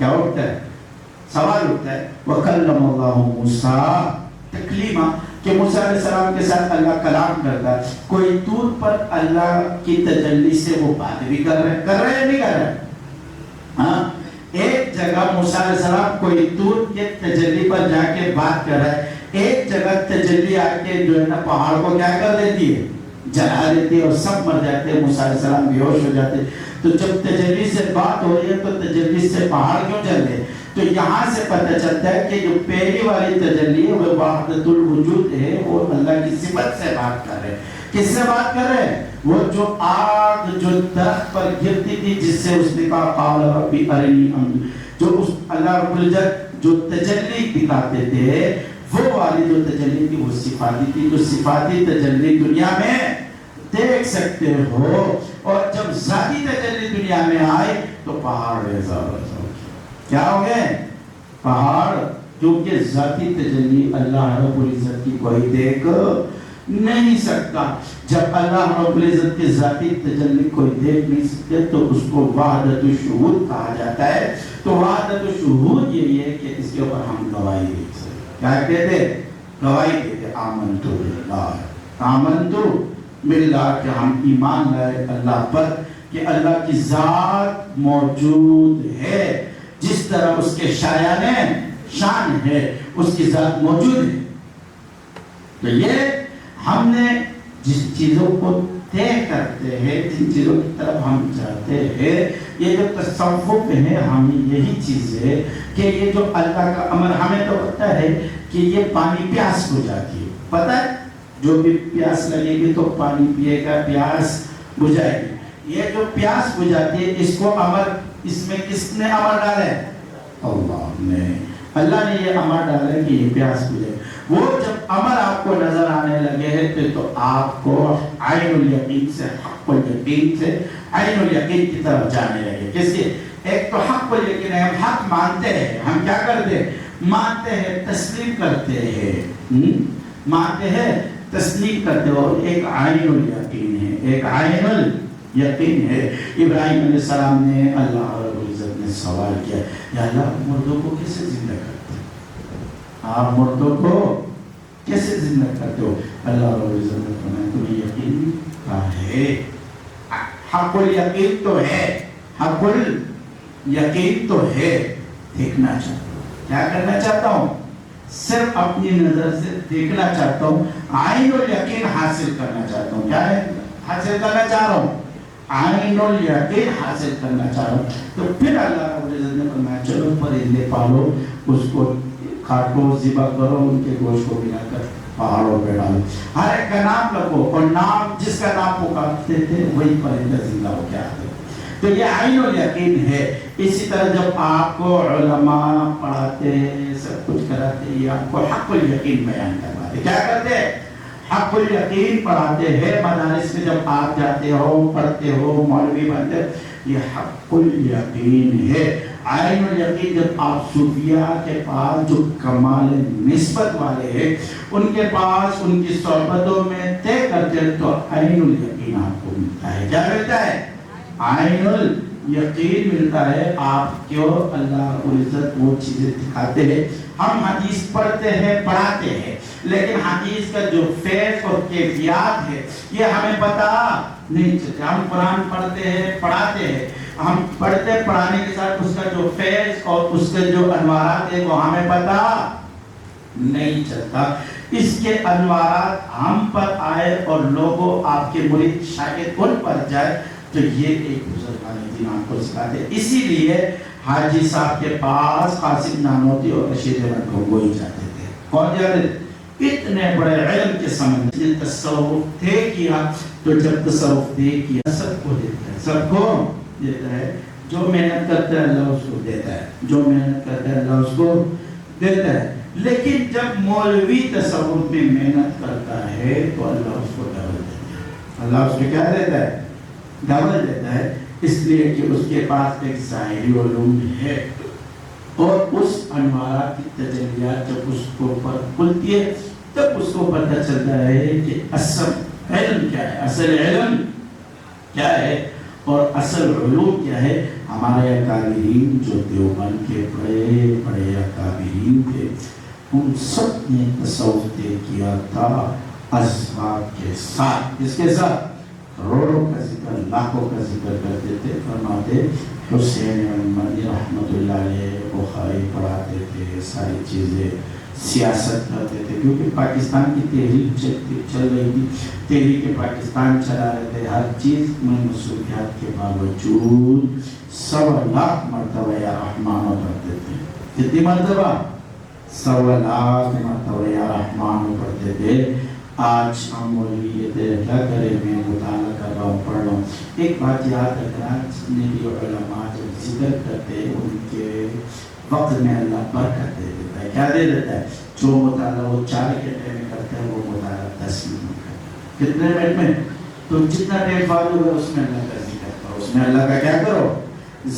کیا اٹھتا ہے؟ سوال اٹھتا ہے وَكَلَّمَ اللَّهُ مُوسَىٰ تکلیمہ کہ موسیٰ علیہ السلام کے ساتھ اللہ کلام کرتا ہے. کوئی طور پر اللہ کی تجلی سے وہ بات بھی کر رہے ہیں نہیں کر رہے؟ ہاں ایک جگہ موسیٰ علیہ السلام کوئی طور کے تجلی پر جا کے بات کر رہا ہے. ایک جگہ تجلی آ کے جو ہے نا پہاڑ کو کیا کر دیتی ہے؟ جلا دیتی ہے اور سب مر جاتے ہیں. موسیٰ علیہ السلام بے ہوش ہو جاتے ہیں. تو جب تجلی سے بات ہو رہی ہے تو تجلی سے پہاڑ کیوں جل رہے؟ تو یہاں سے پتہ چلتا ہے کہ جو پہلی والی تجلی ہے وہ وحدت الوجود ہے، وہ اللہ کی صفت سے بات کر رہے ہیں. کس سے بات کر رہے ہیں؟ وہ جو آگ جو درخت پر گرتی تھی جس سے اس نے کہا قال ربی ارنی انظر، جو اس اللہ رب العزت جو تجلی دکھاتے تھے وہ والی جو تجلی تھی وہ صفاتی تھی. جو صفاتی تجلی دنیا میں دیکھ سکتے ہو، اور جب ذاتی تجلی دنیا میں آئے تو پہاڑ ریزہ ریزہ کیا ہو گئے؟ پہاڑ. کیونکہ ذاتی تجلی اللہ رب العزت کی کوئی دیکھ نہیں سکتا. جب اللہ رب العزت کی ذاتی تجلی کوئی دیکھ نہیں سکتے تو اس کو وحدت الشہود کہا جاتا ہے. تو وحدت الشہود یہی ہے کہ اس کے اوپر ہم گواہی دے سکتے. کیا کہتے ہیں؟ گواہی دیتے آمنتو باللہ، آمنتو باللہ کہ ہم ایمان لائے اللہ پر کہ اللہ کی ذات موجود ہے. جس طرح اس کے شایان شان ہے اس کی ذات موجود ہے. تو یہ ہم نے جس چیزوں کو طے کرتے ہیں، جن چیزوں کی طرف ہم جاتے ہیں، یہ جو تصوف ہے ہمیں یہی چیز ہے کہ یہ جو اللہ کا امر ہمیں تو پتہ ہے کہ یہ پانی پیاس بجھاتی ہے. پتہ ہے جو بھی پیاس لگے گی تو پانی پیے گا، پیاس بجھائے گی. یہ جو پیاس بجھاتی ہے اس کو امر، اس میں کس نے امر ڈالا ہے؟ اللہ نے. اللہ نے یہ امر ڈالا ہے کہ یہ پیاس بجھے. وہ جب امر آپ کو نظر آنے لگے ہیں تو آپ کو عین الیقین سے حق الیقین سے عین الیقین کی طرف جانے لگے. کس کے؟ ایک تو حق الیقین ہے، ہم حق مانتے ہیں. ہم کیا کرتے ہیں؟ مانتے ہیں، تسلیم کرتے ہیں. مانتے ہیں، تسلیم کرتے ہو. ایک عین الیقین ہے، ایک عین الیقین ہے. ابراہیم علیہ السلام نے اللہ رب العزت نے سوال کیا یا اللہ مردوں کو کیسے زندہ کرتے ہو؟ آپ مردوں کو کیسے زندہ کرتے ہو؟ اللہ رب العزت نے فرمایا تمہیں یقین کا ہے، حق الیقین تو ہے، حق الیقین تو ہے. دیکھنا چاہتا ہوں. کیا کرنا چاہتا ہوں؟ صرف اپنی نظر سے دیکھنا چاہتا ہوں. عین الیقین حاصل کرنا چاہتا ہوں. کیا ہے حاصل کرنا چاہ رہا ہوں؟ عین الیقین حاصل کرنا چاہ رہا ہوں. تو پھر اللہ رب العزت نے فرمایا چلو پرندے پالو، اس کو کاٹو، ذبح کرو، ان کے گوشت کو ملا کر پہاڑوں پہ ڈالو. ہر ایک کا نام رکھو اور نام جس کا نام پکارتے تھے وہی پرندہ زندہ ہو کے آتے. تو یہ عین الیقین ہے. اسی طرح جب آپ کو علماء پڑھاتے ہیں، سب کچھ کراتے ہیں، آپ کو حق الیقین بیان کرواتے. کیا کرتے ہیں؟ حق الیقین پڑھاتے ہیں. مدارس میں جب آپ جاتے ہو، پڑھتے ہو، مولوی بنتے، یہ حق الیقین ہے. عین الیقین جب آپ صوفیاء کے پاس جو کمال نسبت والے ہیں ان کے پاس ان کی صحبتوں میں طے کرتے ہیں تو عین الیقین آپ کو ملتا ہے. کیا ملتا ہے؟ عین الیقین ملتا ہے. آپ کیوں اللہ رب العزت وہ چیزیں دکھاتے ہیں. ہم حدیث پڑھتے ہیں، پڑھاتے ہیں، لیکن حدیث کا جو فیض اور کیفیات ہے یہ ہمیں پتہ نہیں چلتا. ہم قرآن پڑھتے ہیں، پڑھاتے ہیں، ہم پڑھتے پڑھانے کے ساتھ اس کا جو فیض اور اس کے جو انوارات ہیں وہ ہمیں پتہ نہیں چلتا. اس کے انوارات ہم پر آئے اور لوگوں آپ کے مرید شاگرد ان پر جائے تو یہ ایک بزرگان دین آپ کو سکھاتے ہیں. اسی لیے حاجی صاحب کے پاس قاسم نانوتی اور رشید احمد گنگوئی جاتے تھے. کون جاتے تھے؟ اتنے بڑے علم کے سمندر. تصوف طے کیا تو جب تصوف طے کیا سب کو دیتا ہے، سب کو دیتا ہے. جو محنت کرتا ہے اللہ اس کو دیتا ہے، جو محنت کرتا ہے اللہ اس کو دیتا ہے. لیکن جب مولوی تصوف میں محنت کرتا ہے تو اللہ اس کو ڈبل دیتا ہے. اللہ اس کو کیا دیتا ہے؟ ڈبل دیتا ہے. اس لیے کہ اس کے پاس ایک ظاہری علوم ہے اور اس انوارات کی تجلیات جب اس کو پر کھلتی ہے تب اس کو پتہ چلتا ہے کہ اصل علم کیا ہے، اصل علم کیا ہے. اور اصل علوم کیا ہے؟ ہمارے اکابرین جو دیوبند کے بڑے بڑے اکابرین تھے ان سب نے تصوف طے کیا تھا اسباب کے ساتھ. اس کے ساتھ کروڑوں کا ذکر، لاکھوں کا ذکر کرتے تھے. فرماتے حسین مدنی رحمۃ اللہ علیہ بخاری پڑھاتے تھے، ساری چیزیں سیاست کرتے تھے، کیونکہ پاکستان کی تحریک چل رہی تھی، تحریک پاکستان چلا رہے تھے. ہر چیز میں مصروفیات کے باوجود 1.25 لاکھ مرتبہ یا رحمانو پڑھتے تھے. کتنی مرتبہ؟ 1.25 لاکھ مرتبہ یا رحمانو پڑھتے تھے. آج ہم مولوی کیا کریں، میں مطالعہ کر رہا ہوں، پڑھ رہا ہوں. ایک بات یاد رکھنا، جتنے بھی علماء جب ذکر کرتے ہیں ان کے وقت میں اللہ برکت دے دیتا ہے. کیا دے دیتا ہے؟ جو مطالعہ وہ 4 گھنٹے میں کرتا ہے وہ مطالعہ 10 منٹ میں کرتا ہے. کتنے منٹ میں؟ تو جتنا ٹائم فارغ ہوگا اس میں اللہ کا ذکر کرو، اس میں اللہ کا کیا کرو؟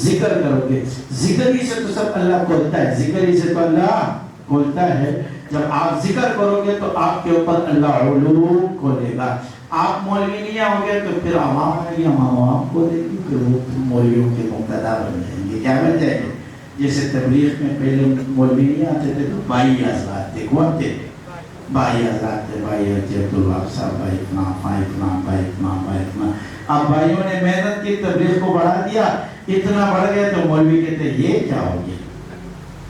ذکر کرو گے. ذکر ہی سے تو سب اللہ کھولتا ہے، ذکر ہی سے تو اللہ کھولتا ہے. جب آپ ذکر کرو گے تو آپ کے اوپر اللہ علوم کھولے گا. آپ مولوی نہیں آؤ گے تو پھر عوام آئے گی، عوام کو دے گی، پھر وہ مولویوں کے مقتدا بن جائیں گے. کیا بن جائیں گے؟ جیسے تبلیغ میں پہلے مولوی نہیں آتے تھے تو بھائی حضرات تھے. کون تھے؟ بھائی حضرات تھے. بھائی حضرت اللہ صاحب، بھائی اتنا، بھائی اتنا، بھائی اتنا، بھائی اتنا. اب بھائیوں نے محنت کی، تبلیغ کو بڑھا دیا، اتنا بڑھ گیا تو مولوی کہتے یہ کیا ہو گیا،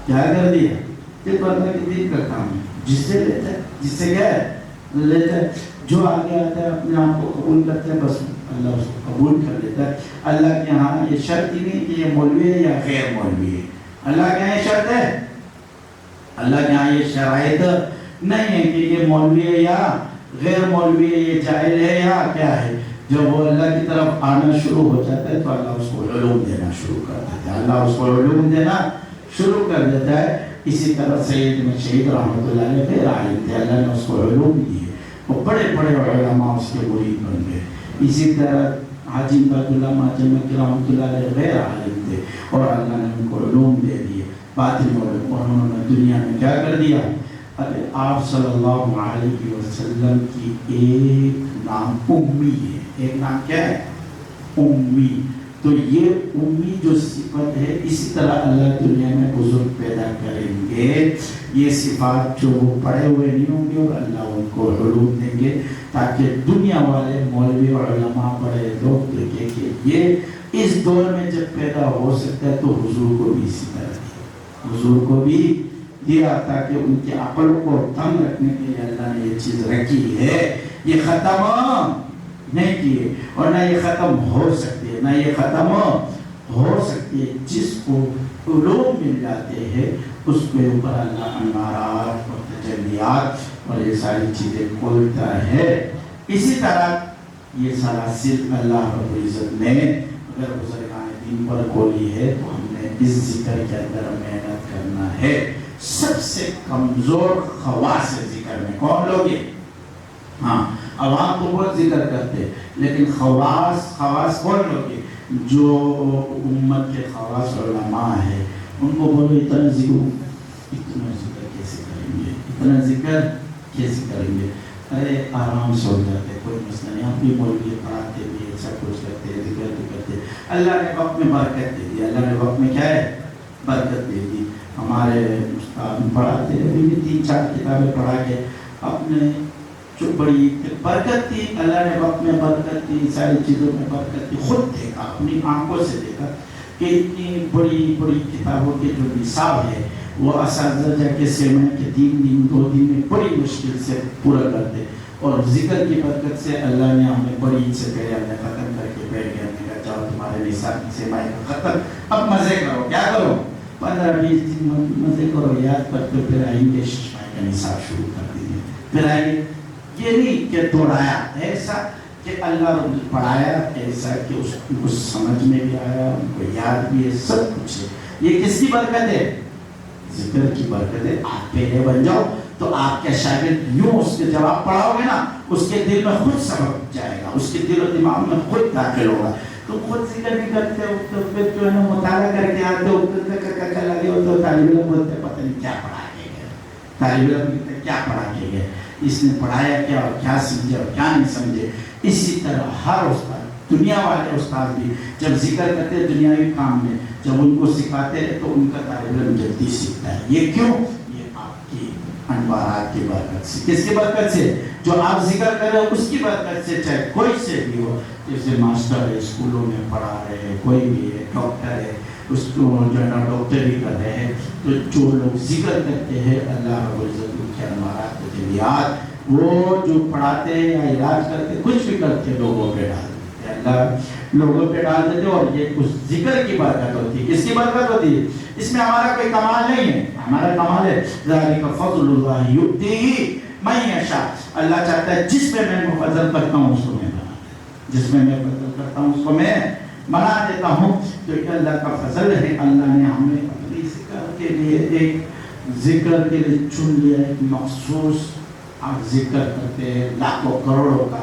کیا کر دیا؟ یہ تو اللہ کی دین کا کام ہے. جس سے لیتا ہے، جس سے کیا ہے لیتا ہے، جو آگے آتا ہے اپنے آپ کو قبول کرتا ہے، بس اللہ اس کو قبول کر لیتا ہے. اللہ کے ہاں یہ شرط ہی نہیں کہ یہ مولوی ہے یا غیر مولوی ہے. اللہ کے ہاں یہ شرط ہے، اللہ کے ہاں یہ شرائط نہیں ہے کہ یہ مولوی ہے یا غیر مولوی ہے، یہ جاہل ہے یا کیا ہے. جب وہ اللہ کی طرف آنا شروع ہو جاتا ہے تو اللہ اس کو علوم دینا شروع کر دیتا ہے. اللہ اس کو علوم دینا شروع کر دیتا ہے. اسی طرح سید میں شہید رحمۃ اللہ علیہ غیر عالم تھے، اللہ نے اس کو علوم دیے، اور بڑے بڑے علماء اس کے مرید بن گئے. اسی طرح حاجی عبد اللہ ماجمکی رحمۃ اللہ علیہ غیر عالم تھے اور اللہ نے ان کو علوم دے دیے، باطن علوم. اور انہوں نے دنیا میں کیا کر دیا؟ ارے آپ صلی اللہ علیہ وسلم کی ایک نام امی ہے. ایک نام کیا ہے؟ امی. تو یہ امی جو صفت ہے، اسی طرح اللہ دنیا میں بزرگ پیدا کریں گے. یہ صفات جو وہ پڑھے ہوئے نہیں ہوں گے اور اللہ ان کو علوم دیں گے تاکہ دنیا والے مولوی اور علماء پڑھے لوگ دیکھیں کہ یہ اس دور میں جب پیدا ہو سکتا ہے تو حضور کو بھی اسی طرح دیا، حضور کو بھی دیا تاکہ ان کی عقل کو تنگ رکھنے کے لیے اللہ نے یہ چیز رکھی ہے. یہ ختم نہیں کیے اور نہ یہ ختم ہو سکتی ہے، نہ یہ ختم ہو سکتی ہے. جس کو علوم مل جاتے ہیں اس کے اوپر اللہ انوارات اور تجلیات اور یہ ساری چیزیں کھولتا ہے. اسی طرح یہ سلاسل اللہ رب العزت نے اگر بزرگان دین پر کھولی ہے تو ہم نے اس ذکر کے اندر محنت کرنا ہے. سب سے کمزور خواص ذکر میں کون لوگ ہیں؟ ہاں عوام تو بہت ذکر کرتے لیکن خواص کون لوگ ہیں؟ جو امت کے خواص علماء ہے. ان کو بولو اتنا ذکر کیسے کریں گے، اتنا ذکر کیسے کریں گے؟ ارے آرام سے ہو جاتے، کوئی مسئلہ نہیں. ہم بھی مولوی پڑھاتے بھی، سب کچھ کرتے، ذکر بھی کرتے. اللہ نے وقت میں برکت دے دی، اللہ نے وقت میں کیا ہے؟ برکت دے دی. ہمارے استاد پڑھاتے ابھی بھی 3-4 کتابیں پڑھا کے اپنے جو بڑی برکت تھی، اللہ نے وقت میں برکت دی، ساری چیزوں میں برکت دی. خود دیکھا، اپنی آنکھوں سے دیکھا کہ اتنی بڑی بڑی کتابوں کے جو نصاب ہے وہ اساتذہ جا کے سیمنٹ کے 3 دن 2 دن میں بڑی مشکل سے پورا کرتے. اور ذکر کی برکت سے اللہ نے ہمیں بڑی عید سے پہلے ہمیں ختم کر کے بیٹھ گیا. ہم نے کہا چاہو تمہارے نصاب سے ختم، اب مزے کرو. کیا کرو؟ 15-20 دن مزے کرو، یاد کرتے، پھر آئیں گے ششمائی کا نصاب شروع کر دیجیے. پھر آئیں گے. یہ نہیں کہ دوڑایا، ایسا کہ اللہ نے پڑھایا، ایسا کہ اس کو سمجھ میں بھی آیا، ان کو یاد بھی ہے، سب کچھ ہے. یہ کس کی برکت ہے؟ ذکر کی برکت ہے. آپ پہلے بن جاؤ تو آپ کے شاگرد یوں اس کے جب آپ پڑھاؤ گے نا اس کے دل میں خود سبق جائے گا، اس کے دل و دماغ میں خود داخل ہوگا. تو خود ذکر بھی کرتے ہو تو پھر جو ہے نا مطالعہ کر کے آتے ہو لگے ہو تو طالب علم بولتے پتہ نہیں کیا پڑھا کے گئے، طالب علم کیا پڑھا کے گئے، اس نے پڑھایا کیا اور کیا سمجھے اور کیا نہیں سمجھے. اسی طرح ہر استاد دنیا والے استاد بھی جب ذکر کرتے ہیں دنیاوی کام میں، جب ان کو سکھاتے ہیں تو ان کا طالب علم جلدی سیکھتا ہے. یہ کیوں؟ یہ آپ کی انوارات کی برکت سے. کس کی برکت سے؟ جو آپ ذکر کر رہے ہو اس کی برکت سے، چاہے کوئی سے بھی ہو. جیسے ماسٹر ہے، اسکولوں میں پڑھا رہے ہیں، کوئی بھی ہے، ڈاکٹر ہے، اس کو جو ہے نا ڈاکٹری کر رہے ہیں، تو جو لوگ ذکر کرتے ہیں اللہ رب العزت ان کے انوارات کو جلیات وہ جو پڑھاتے ہیں یا علاج کرتے کچھ بھی کرتے لوگوں پہ ڈال دیتے ہیں، اللہ لوگوں پہ ڈال دیتے. اور یہ اس ذکر کی برکت ہوتی ہے. کس کی برکت ہوتی ہے؟ اس میں ہمارا کوئی کمال نہیں ہے، ہمارا کمال ہے ذالک فضل اللہ یؤتیہ من یشاء. اللہ چاہتا ہے جس میں فضل کرتا ہوں اس کو میں بنا دیتا ہوں، جس میں فضل کرتا ہوں اس کو میں بنا دیتا ہوں. تو یہ اللہ کا فضل ہے. اللہ نے ہمیں اپنی ذکر کے لیے ایک ذکر کے لیے چن لیا، ایک مخصوص آپ ذکر کرتے ہیں لاکھوں کروڑوں کا.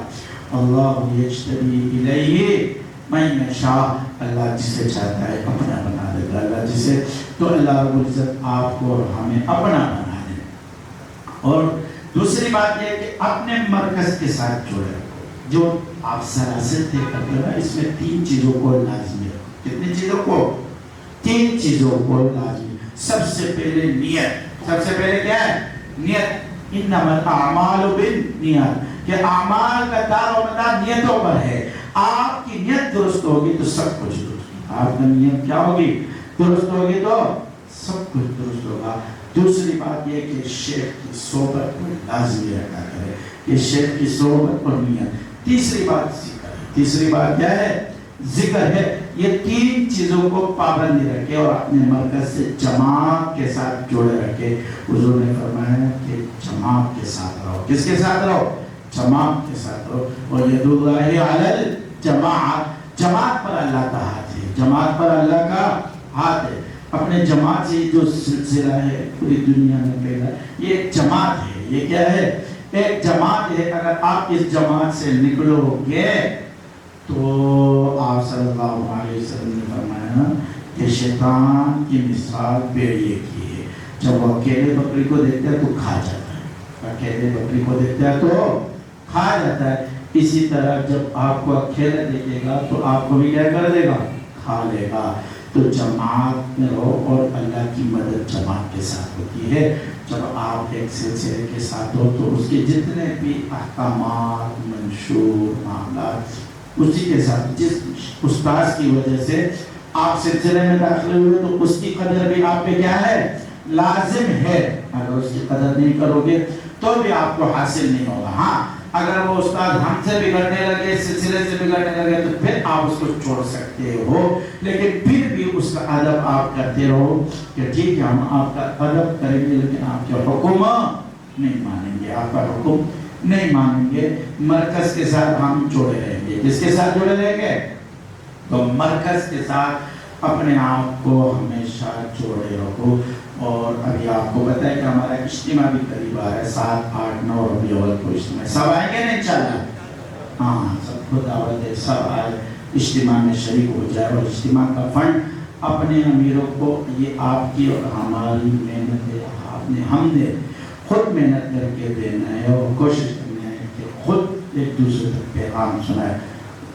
اللہ یجتبی الیہ من یشاء. اللہ جسے چاہتا ہے اپنا بنا دیتا. اللہ جسے تو اللہ رب العزت آپ کو اور ہمیں اپنا بنا دے. اور دوسری بات یہ کہ اپنے مرکز کے ساتھ جڑے رکھو. جو آپ سراست کرتے ہو اس میں 3 چیزوں کو لازمی رکھو. کتنی چیزوں کو؟ 3 چیزوں کو لازمی. سب سے پہلے نیت. سب سے پہلے کیا ہے؟ نیت. انما الاعمال بالنیات، کہ اعمال کا دار و مدار نیتوں پر ہے. آپ کی نیت درست ہوگی تو سب کچھ درست ہوگا. آپ کی نیت کیا ہوگی؟ درست ہوگی تو سب کچھ درست ہوگا. دوسری بات یہ کہ شیخ کی صحبت کو لازمی رکھا کرے، کہ شیخ کی صحبت اور نیت. تیسری بات ذکر ہے. تیسری بات کیا ہے؟ ذکر ہے. یہ 3 چیزوں کو پابندی رکھے اور اپنے مرکز سے جماعت کے ساتھ جوڑے رکھے. حضور نے فرمایا کہ جماعت کے ساتھ رہو. کس کے ساتھ رہو؟ جماعت کے ساتھ رہو. اور ید اللہ علی الجماعت، جماعت پر اللہ کا ہاتھ ہے. جماعت پر اللہ کا ہاتھ ہے. اپنے جماعت سے جو سلسلہ ہے پوری دنیا میں پھیلا، یہ ایک جماعت ہے. یہ کیا ہے؟ ایک جماعت ہے. اگر آپ اس جماعت سے نکلو گے تو آپ صلی اللہ علیہ وسلم نے فرمایا کہ شیطان کی مثال بھیڑیے کی ہے. جب وہ اکیلے بکری کو دیکھتا ہے تو کھا جاتا ہے. اکیلے بکری کو دیکھتا ہے تو کھا جاتا ہے. اسی طرح جب آپ کو اکیلے دیکھے گا تو آپ کو بھی کیا کر دے گا؟ کھا لے گا. تو جماعت میں رہو اور اللہ کی مدد جماعت کے ساتھ ہوتی ہے. جب آپ ایک سلسلے کے ساتھ ہو تو اس کے جتنے بھی احکامات، منشور، معاملات اسی کے ساتھ. جس استاذ کی وجہ سے آپ سلسلے میں داخل ہوئے تو اس کی قدر بھی آپ پہ کیا ہے؟ لازم ہے. اگر اس کی قدر نہیں کرو گے تو بھی آپ کو حاصل نہیں ہوگا. ہاں اگر وہ استاد ہم سے بگڑنے لگے، سلسلے سے بگڑنے لگے تو پھر آپ اس کو چھوڑ سکتے ہو. لیکن پھر بھی اس کا ادب آپ کرتے رہو کہ ٹھیک ہے ہم آپ کا ادب کریں گے لیکن آپ کے حکم نہیں مانیں گے. آپ کا حکم نہیں مانیں گے. مرکز کے ساتھ ہم جڑے رہیں گے. کس کے ساتھ جڑے رہیں گے؟ تو مرکز کے ساتھ اپنے آپ کو ہمیشہ جوڑے رکھو. اور ابھی آپ کو بتائیں کہ ہمارا اجتماع بھی قریب آ رہا ہے. 7، 8، 9 ربیع الاول کو اجتماع. سب آئیں گے نا انشاءاللہ؟ ہاں سب کو دعوت ہے. سب آئے اجتماع میں شریک ہو جائے. اور اجتماع کا فنڈ اپنے امیروں کو، یہ آپ کی اور ہماری محنت ہے. ہم نے خود محنت کر کے دینا ہے اور کوشش کرنا ہے کہ خود ایک دوسرے تک پیغام سنائے.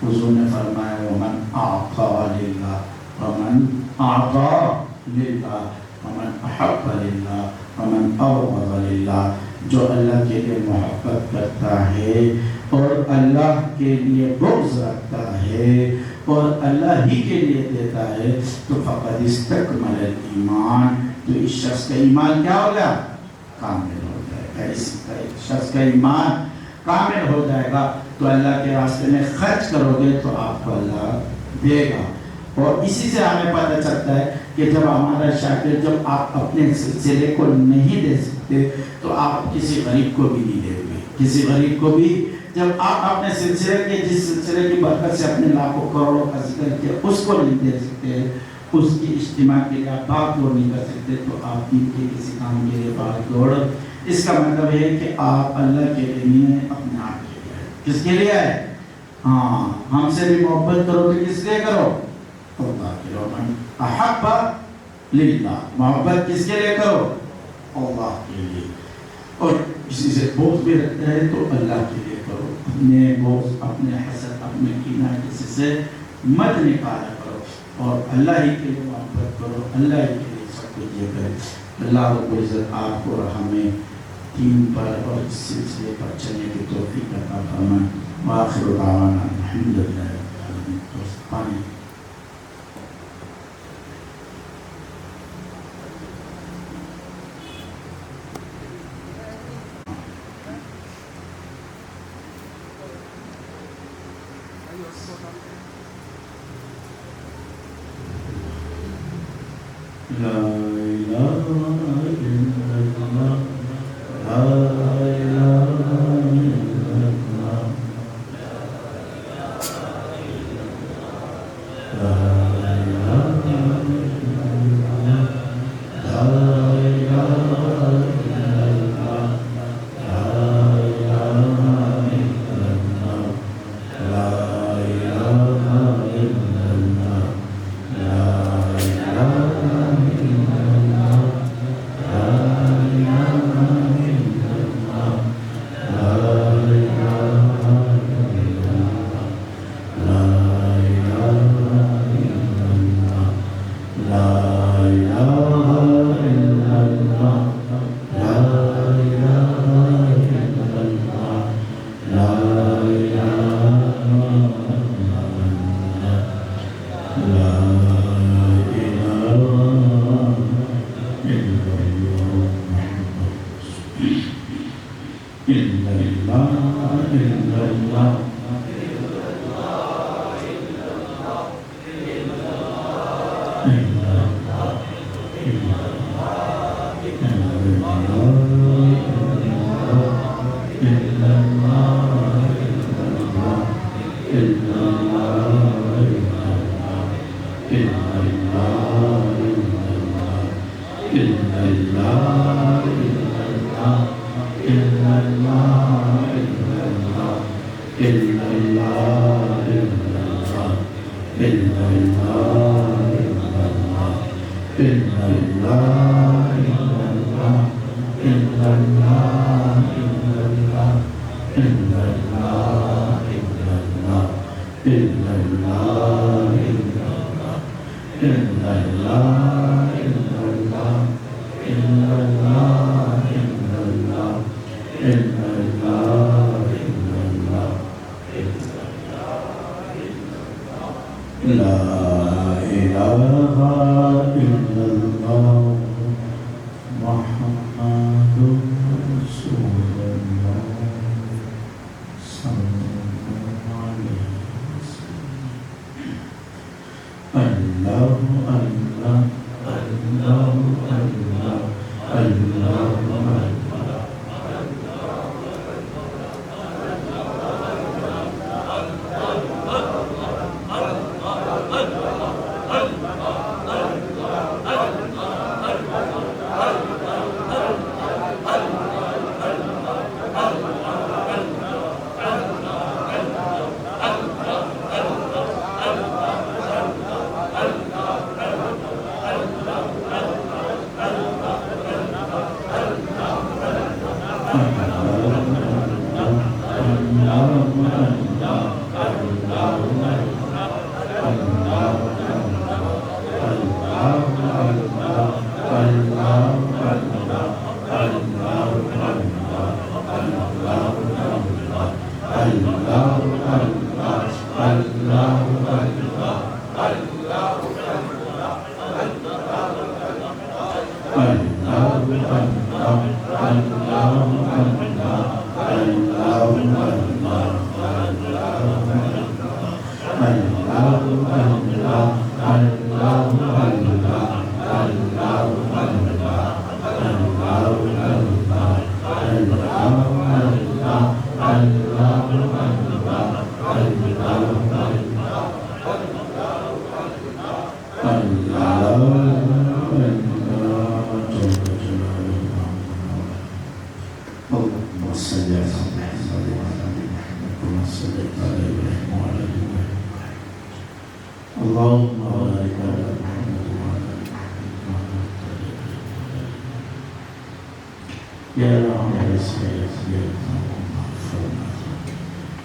حضور نے فرمایا ومن اعطى للہ ومن اعطى للہ ومن احب للہ ومن ابغض للہ. جو اللہ کے لیے محبت کرتا ہے اور اللہ کے لیے بغض رکھتا ہے اور اللہ ہی کے لیے دیتا ہے تو فقد استکمل الایمان. تو اس شخص کا ایمان کیا ہو گیا؟ کامل ہو جائے گا. اس شخص کا ایمان کامل ہو جائے گا. تو اللہ کے راستے میں خرچ کرو گے تو آپ کو اللہ دے گا. اور اسی سے ہمیں پتہ چلتا ہے کہ جب ہمارا شاگرد، جب آپ اپنے سلسلے کو نہیں دے سکتے تو آپ کسی غریب کو بھی نہیں دیں گے. کسی غریب کو بھی جب آپ اپنے سلسلے کے، جس سلسلے کی برکت سے اپنے لاکھوں کروڑوں کا ذکر کیا، اس کو نہیں دے سکتے، اس کی اجتماع کے لیے آپ بھاگ دوڑ نہیں کر سکتے تو آپ دین کے کسی کام کے لیے بھاگ دوڑ. اس کا مطلب ہے کہ آپ اللہ کے لیے نہیں ہیں، اپنے آپ کے لیے ہیں. کس کے لیے ہے؟ ہاں ہم سے بھی محبت کرو تو کس لیے کرو؟ اللہ کے لیے. من احب للہ، محبت کس کے لیے کرو؟ اللہ کے لیے. اور کسی سے بغض بھی رکھتا ہے تو اللہ کے لیے کرو. اپنے بغض، اپنے حسد، حق میں کینہ کسی سے مت نکالا کرو اور اللہ ہی کے لیے محبت کرو، اللہ ہی کے لیے سب کچھ یہ کرے۔ اللہ رب العزت آپ کو اور ہمیں دین پر اور اس سلسلے پر چلنے کی توفیق عطا فرمائے۔ وآخر دعوانا الحمدللہ رب العالمین۔ پانی لا الہ الا اللہ، لا الہ الا اللہ، لا الہ الا اللہ، لا الہ الا اللہ، لا الہ الا اللہ، لا الہ الا اللہ، لا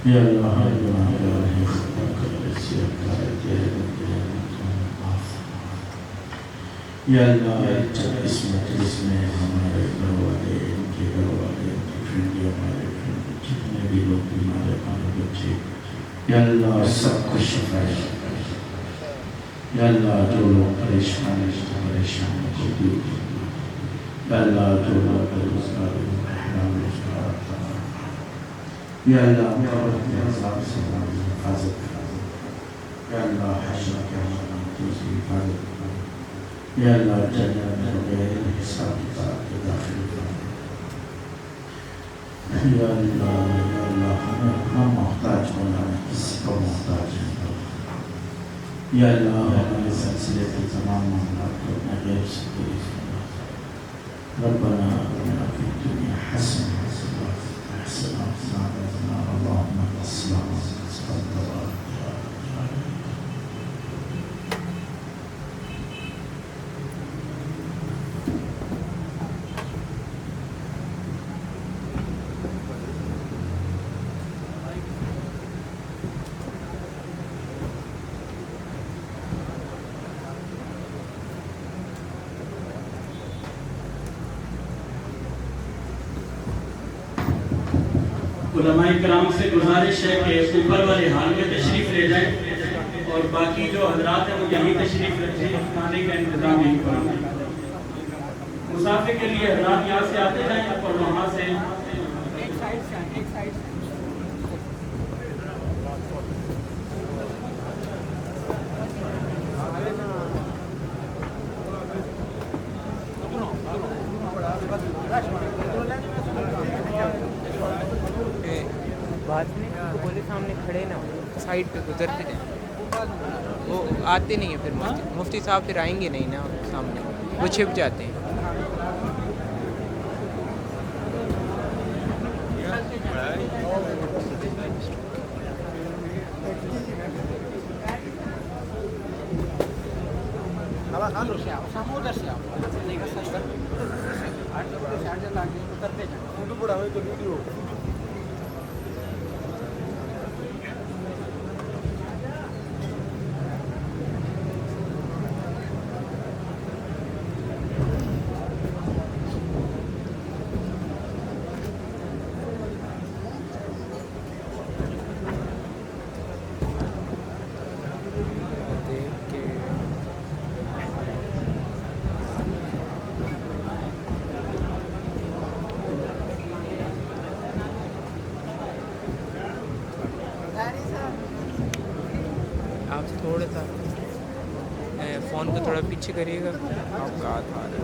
یا اللہ ہر گناہ گار خطا کر نصیحت کرے تیرے بندے معاف فرما۔ یا اللہ اس مجلس میں ہمارے گھر والے، ان کے گھر والے، ان کی فرینڈ، ہمارے فرینڈ، جتنے بھی لوگ بیمار ہمارے بچے، یا اللہ سب کو شفا عطا۔ یا اللہ جو لوگ پریشان کو دور کرنا۔ یا اللہ جو لوگ روزگار روزگار عطا فرما۔ یا اللہ قبر کے عذاب سے ہماری حفاظت فرما۔ یا اللہ حشر کے عذاب سے حفاظت فرما۔ یا اللہ جنت میں بغیر حساب کتاب کے داخل فرما۔ یا اللہ ہمیں اپنا محتاج بنانا، کسی کو محتاج نہیں۔ یا اللہ ہمارے سلسلے کے تمام معاملات کو اپنے غیب سے پوری فرما۔ ربنا آتنا فی الدنیا حسنہ وفی الآخرۃ حسنہ وقنا عذاب النار۔ اللہم صل علی محمد وعلی آلہ محمد۔ علماء کرام سے گزارش ہے کہ اوپر والے حال میں تشریف لے جائیں اور باقی جو حضرات ہیں وہ یہیں تشریف رکھیں، کھانے کا انتظام یہیں کریں۔ مسافر کے لیے حضرات یہاں سے آتے جائیں اور وہاں سے بعد میں بولے سامنے کھڑے نہ ہو، سائڈ پہ گزرتے جائیں، وہ آتے نہیں ہیں پھر مفتی صاحب پھر آئیں گے نہیں نا سامنے، وہ چھپ جاتے ہیں۔ آپ تھوڑا سا فون کو تھوڑا پیچھے کریے گا، آپ کا ہاتھ آ رہا ہے۔